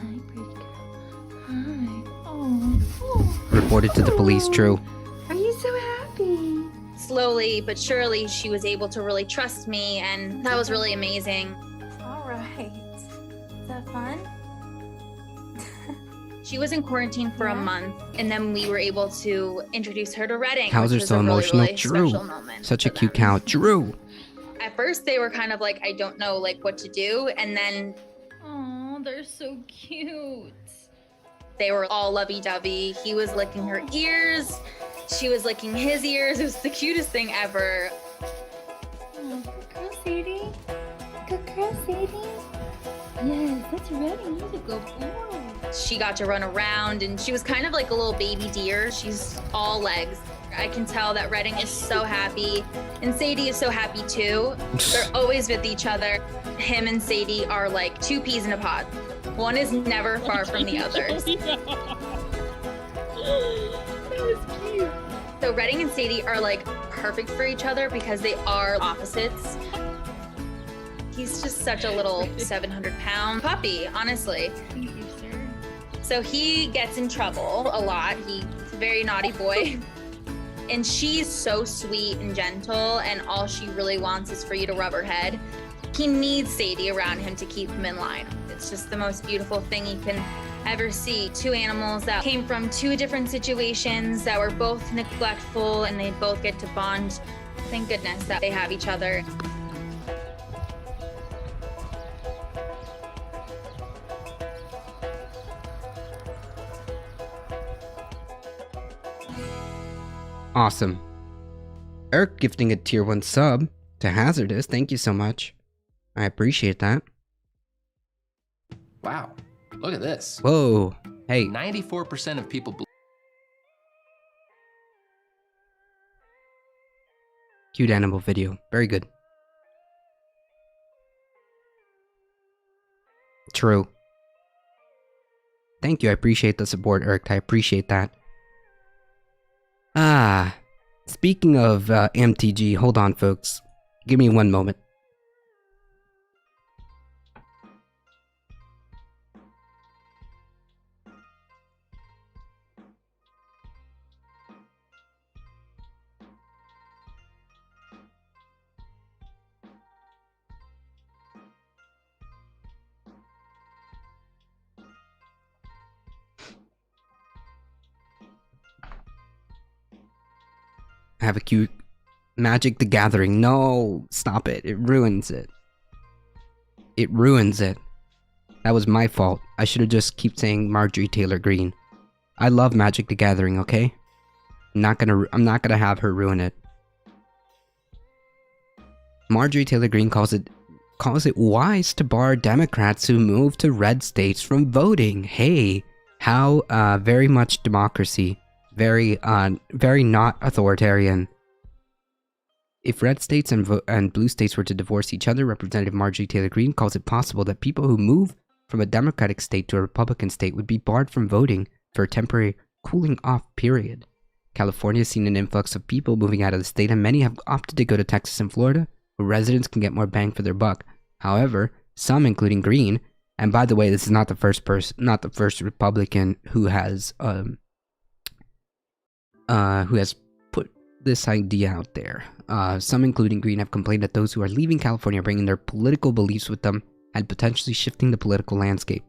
Hi, pretty girl. Hi. Oh. Reported to the police. True. Are you so happy? Slowly but surely, she was able to really trust me, and that was really amazing. All right. Is that fun? She was in quarantine for a month, and then we were able to introduce her to Redding. Cows which are was so a really, emotional. really Drew. special moment Such a for cute them. cow. Drew. At first, they were kind of like, I don't know, like what to do, and then Oh, they're so cute. they were all lovey-dovey. He was licking her ears. She was licking his ears. It was the cutest thing ever. Oh, good girl, Sadie. Good girl, Sadie. Yes, that's Redding. He's a good boy. She got to run around, and she was kind of like a little baby deer. She's all legs. I can tell that Redding is so happy, and Sadie is so happy too. They're always with each other. Him and Sadie are like two peas in a pod. One is never far from the other. That was cute. So Redding and Sadie are like perfect for each other because they are opposites. He's just such a little 700-pound puppy, honestly. Thank you, sir. So he gets in trouble a lot. He's a very naughty boy. And she's so sweet and gentle, and all she really wants is for you to rub her head. He needs Sadie around him to keep him in line. It's just the most beautiful thing you can ever see. Two animals that came from two different situations that were both neglectful, and they both get to bond. Thank goodness that they have each other. Awesome. Eric gifting a tier 1 sub to Hazardous. Thank you so much. I appreciate that. Wow, look at this. Whoa. Hey. 94% of people Cute animal video. Very good. True. Thank you. I appreciate the support, Eric. I appreciate that. Speaking of MTG, hold on, folks. Give me one moment. I have a cute Magic the Gathering. No, stop it. It ruins it. It ruins it. That was my fault. I should have just keep saying Marjorie Taylor Greene. I love Magic the Gathering, okay? I'm not gonna have her ruin it. Marjorie Taylor Greene calls it wise to bar Democrats who move to red states from voting. Hey, how very much democracy. Very not authoritarian. If red states and blue states were to divorce each other, Representative Marjorie Taylor Greene calls it possible that people who move from a Democratic state to a Republican state would be barred from voting for a temporary cooling off period. California has seen an influx of people moving out of the state, and many have opted to go to Texas and Florida, where residents can get more bang for their buck. However, some, including Greene, and by the way, this is not the first Republican who has put this idea out there. Some, including Greene, have complained that those who are leaving California are bringing their political beliefs with them and potentially shifting the political landscape.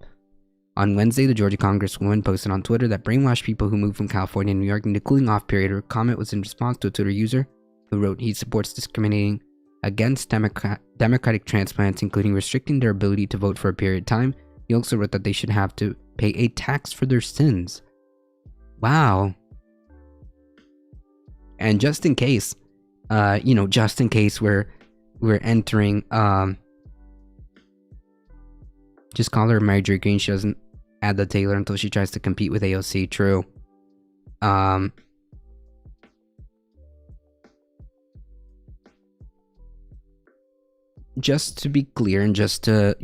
On Wednesday, the Georgia Congresswoman posted on Twitter that brainwashed people who moved from California and New York need a cooling off period. Her comment was in response to a Twitter user who wrote he supports discriminating against Democratic transplants, including restricting their ability to vote for a period of time. He also wrote that they should have to pay a tax for their sins. Wow. And just in case, just in case we're entering, just call her Marjorie Greene. She doesn't add the Taylor until she tries to compete with AOC. True. Just to be clear, and just to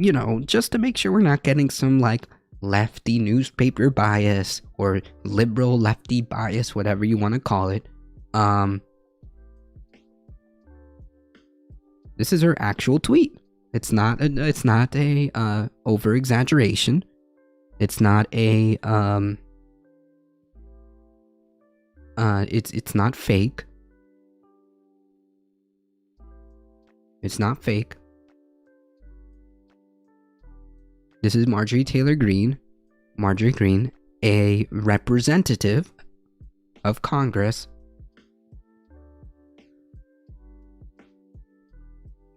make sure we're not getting some like lefty newspaper bias or liberal lefty bias, whatever you want to call it. This is her actual tweet. It's not a over exaggeration. It's not a it's not fake. It's not fake. This is Marjorie Taylor Greene. Marjorie Greene, a representative of Congress,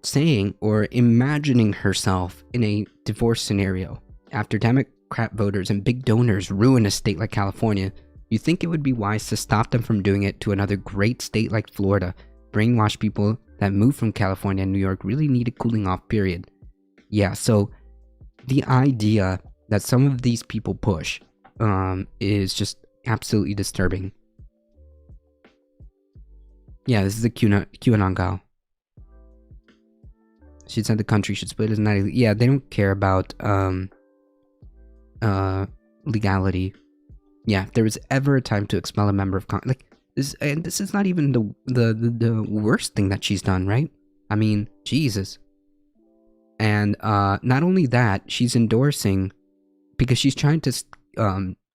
saying or imagining herself in a divorce scenario after Democrat voters and big donors ruin a state like California. You think it would be wise to stop them from doing it to another great state like Florida? Brainwash people that move from California and New York really need a cooling off period. Yeah, so the idea that some of these people push is just absolutely disturbing. Yeah, this is a QAnon gal. She said the country should split. Isn't that? Yeah, they don't care about legality. Yeah, if there was ever a time to expel a member of Congress, like this, and this is not even the worst thing that she's done, right? I mean, Jesus. And not only that, she's endorsing because she's trying to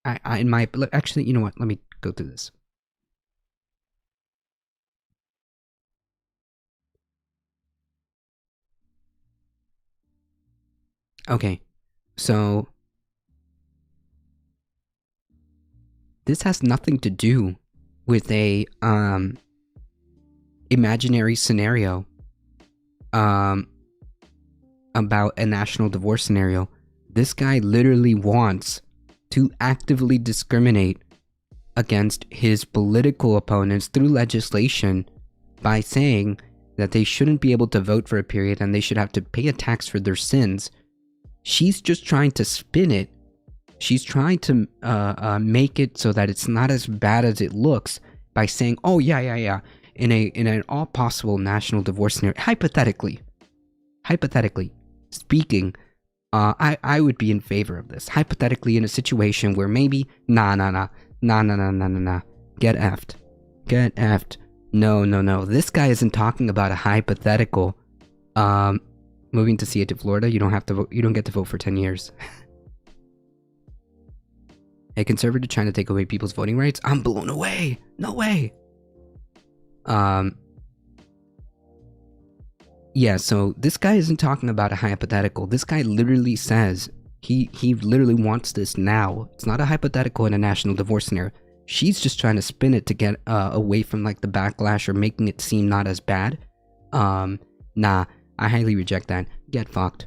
actually, you know what? Let me go through this. Okay, so this has nothing to do with a imaginary scenario about a national divorce scenario. This guy literally wants to actively discriminate against his political opponents through legislation by saying that they shouldn't be able to vote for a period and they should have to pay a tax for their sins. She's just trying to spin it. She's trying to make it so that it's not as bad as it looks by saying, "Oh yeah, in an all possible national divorce scenario, hypothetically speaking, I would be in favor of this. Hypothetically, in a situation where maybe nah, get effed. No. This guy isn't talking about a hypothetical. Moving to Seattle, Florida, you don't have to vote. You don't get to vote for 10 years. A conservative trying to take away people's voting rights? I'm blown away. No way. Yeah, so this guy isn't talking about a hypothetical. This guy literally says he literally wants this now. It's not a hypothetical in a national divorce scenario. She's just trying to spin it to get away from like the backlash or making it seem not as bad. Nah, I highly reject that. Get fucked.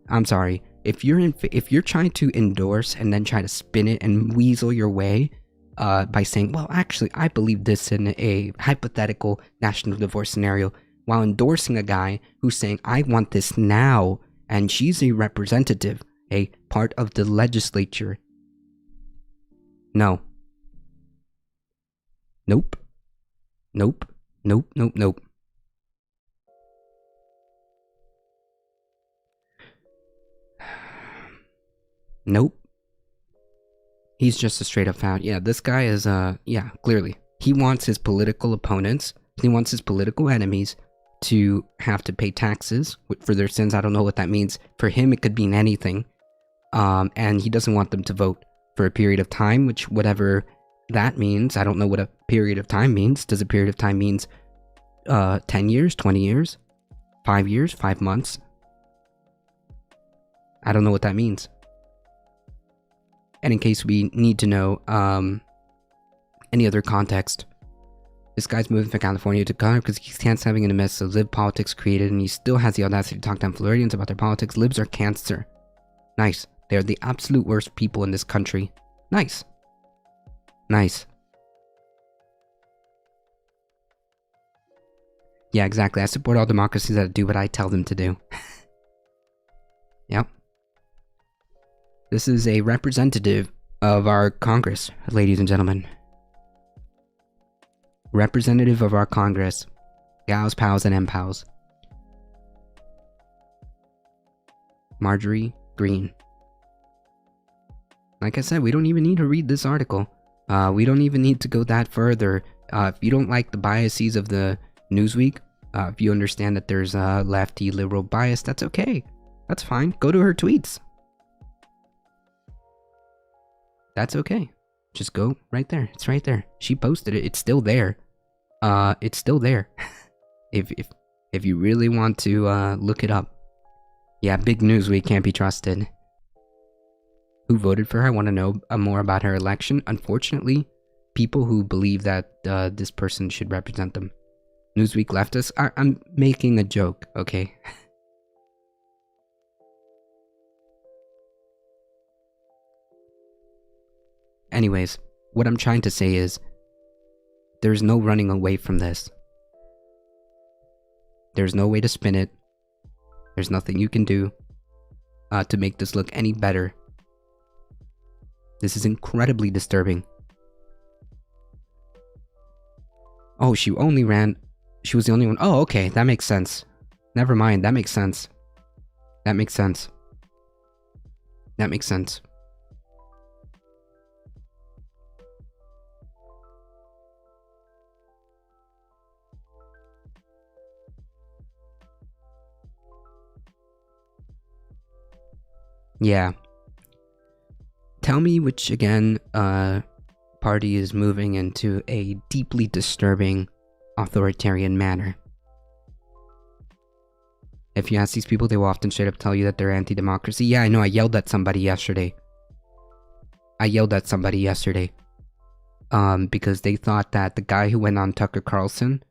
I'm sorry. If you're trying to endorse and then try to spin it and weasel your way by saying, well, actually, I believe this in a hypothetical national divorce scenario, while endorsing a guy who's saying, I want this now, and she's a representative, a part of the legislature. No. Nope. Nope. He's just a straight up foul. Yeah, this guy is, yeah, clearly. He wants his political opponents, he wants his political enemies to have to pay taxes for their sins. I don't know what that means. For him, it could mean anything. And he doesn't want them to vote for a period of time, which whatever that means. I don't know what a period of time means. Does a period of time means 10 years, 20 years, 5 years, 5 months? I don't know what that means. And in case we need to know any other context, this guy's moving from California to Ghana because he can't having in the mess of lib politics created, and he still has the audacity to talk down Floridians about their politics. Libs are cancer. Nice. They're the absolute worst people in this country. Nice. Yeah, exactly. I support all democracies that do what I tell them to do. Yep. This is a representative of our Congress, ladies and gentlemen. Representative of our Congress. Gals, pals, and M-pals. Marjorie Green. Like I said, we don't even need to read this article. We don't even need to go that further. If you don't like the biases of the Newsweek, if you understand that there's a lefty liberal bias, that's okay. That's fine. Go to her tweets. That's okay. Just go right there. It's right there. She posted it. It's still there. It's still there. if you really want to look it up. Yeah, big news. We can't be trusted. Who voted for her? I want to know more about her election. Unfortunately, people who believe that this person should represent them. Newsweek left us. I'm making a joke, okay? Anyways, What I'm trying to say is, there's no running away from this. There's no way to spin it. There's nothing you can do to make this look any better. This is incredibly disturbing. Oh, she only ran... She was the only one... Oh, okay, that makes sense. Never mind, that makes sense. That makes sense. That makes sense. Yeah. Tell me which, again, party is moving into a deeply disturbing authoritarian manner. If you ask these people, they will often straight up tell you that they're anti-democracy. Yeah, I know, I yelled at somebody yesterday. Because they thought that the guy who went on Tucker Carlson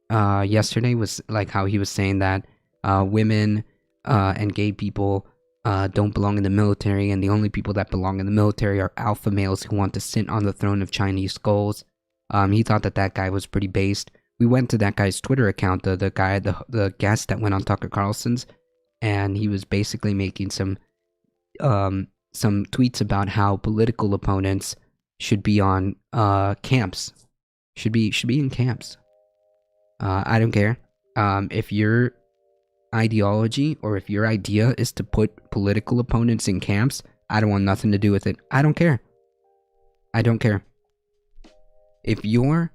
yesterday was like how he was saying that women and gay people don't belong in the military, and the only people that belong in the military are alpha males who want to sit on the throne of Chinese skulls. He thought that guy was pretty based. We went to that guy's Twitter account, the guest that went on Tucker Carlson's, and he was basically making some tweets about how political opponents should be on camps, should be in camps. I don't care if your ideology or if your idea is to put political opponents in camps. I don't want nothing to do with it. I don't care. If your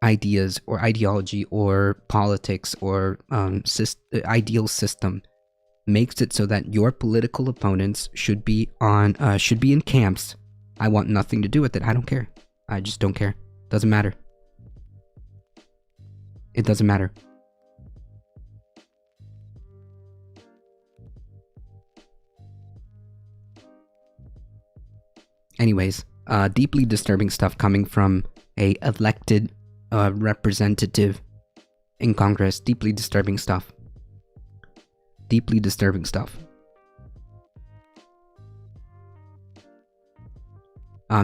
ideas or ideology or politics or ideal system makes it so that your political opponents should be in camps, I want nothing to do with it. I don't care. I just don't care. Doesn't matter. It doesn't matter. Anyways, deeply disturbing stuff coming from a elected representative in Congress. Deeply disturbing stuff.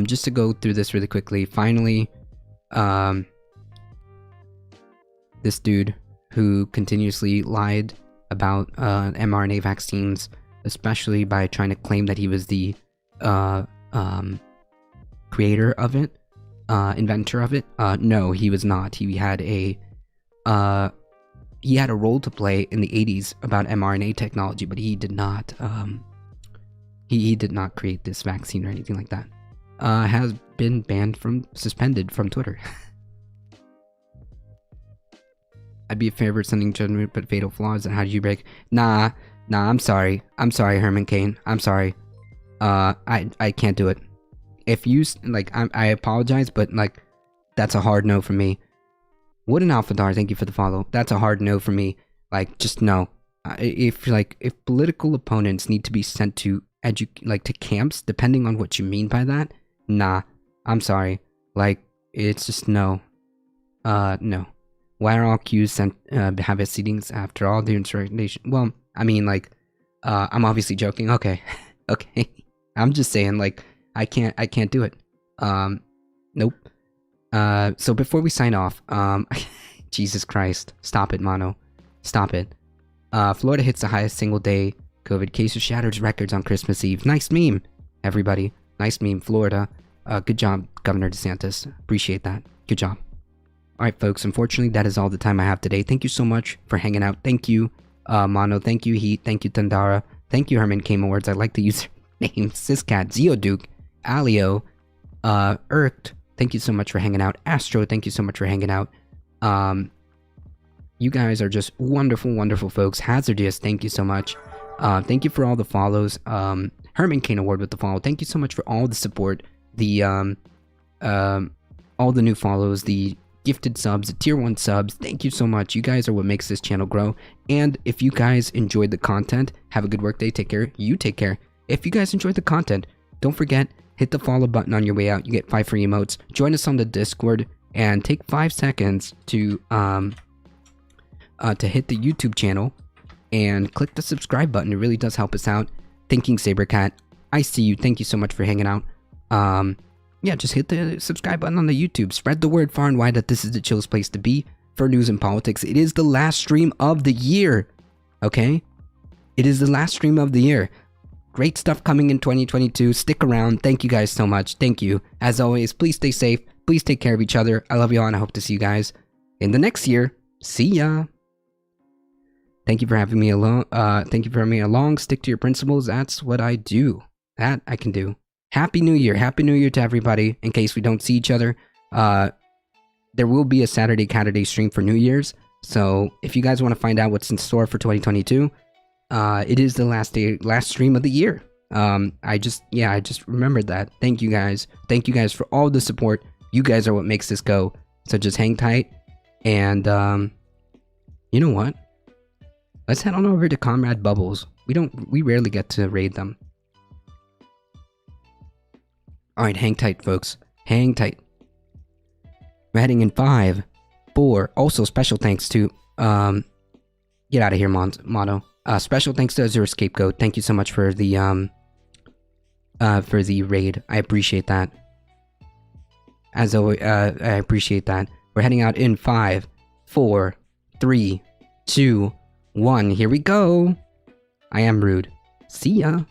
Just to go through this really quickly, finally, this dude who continuously lied about mRNA vaccines, especially by trying to claim that he was the creator of it, inventor of it. No, he was not. He had a role to play in the 80s about mRNA technology, but he did not he did not create this vaccine or anything like that. Has been suspended from Twitter. I'd be a favorite sending judgment but fatal flaws, and how do you break? Nah, I'm sorry, Herman Cain, I'm sorry. I can't do it. If you, like, I apologize, but, like, that's a hard no for me. Wooden Alphadar, thank you for the follow. That's a hard no for me. Like, just no. If political opponents need to be sent to to camps, depending on what you mean by that, nah, I'm sorry. Like, it's just no. No. Why are all queues sent, have seatings after all the insurrection? Well, I mean, like, I'm obviously joking. Okay. Okay. I'm just saying, like, I can't do it. Nope. So before we sign off, Jesus Christ, stop it, Mono. Stop it. Florida hits the highest single day COVID cases, shatters records on Christmas Eve. Nice meme, everybody. Nice meme, Florida. Good job, Governor DeSantis. Appreciate that. Good job. Alright, folks, unfortunately, that is all the time I have today. Thank you so much for hanging out. Thank you, Mono. Thank you, Heat. Thank you, Tandara. Thank you, Herman Came Awards. I like the user names. Siscat, Zeoduke, Alio, Irked. Thank you so much for hanging out. Astro, thank you so much for hanging out. You guys are just wonderful, wonderful folks. Hazardius, thank you so much. Thank you for all the follows. Herman Kane Award with the follow. Thank you so much for all the support. The all the new follows, the gifted subs, the tier 1 subs. Thank you so much. You guys are what makes this channel grow. And if you guys enjoyed the content, have a good work day. Take care. You take care. If you guys enjoyed the content, don't forget, hit the follow button on your way out. You get 5 free emotes. Join us on the Discord and take 5 seconds to hit the YouTube channel and click the subscribe button. It really does help us out. Thinking Sabercat, I see you. Thank you so much for hanging out. yeah, just hit the subscribe button on the YouTube. Spread the word far and wide that this is the chillest place to be for news and politics. It is the last stream of the year. Okay? It is the last stream of the year. Great stuff coming in 2022. Stick around. Thank you guys so much. Thank you. As always, please stay safe. Please take care of each other. I love you all, and I hope to see you guys in the next year. See ya. Thank you for having me along. Thank you for having me along. Stick to your principles. That's what I do. That I can do. Happy New Year. Happy New Year to everybody. In case we don't see each other, there will be a Saturday stream for New Year's. So if you guys want to find out what's in store for 2022, it is the last stream of the year. I just remembered that. Thank you guys. Thank you guys for all the support. You guys are what makes this go. So just hang tight. And, you know what? Let's head on over to Comrade Bubbles. We rarely get to raid them. Alright, hang tight, folks. Hang tight. We're heading in 5, 4. Also, special thanks to, get out of here, Mono. Special thanks to Azure Scapegoat. Thank you so much for the raid. I appreciate that. As always, I appreciate that. We're heading out in 5, 4, 3, 2, 1. Here we go. I am rude. See ya.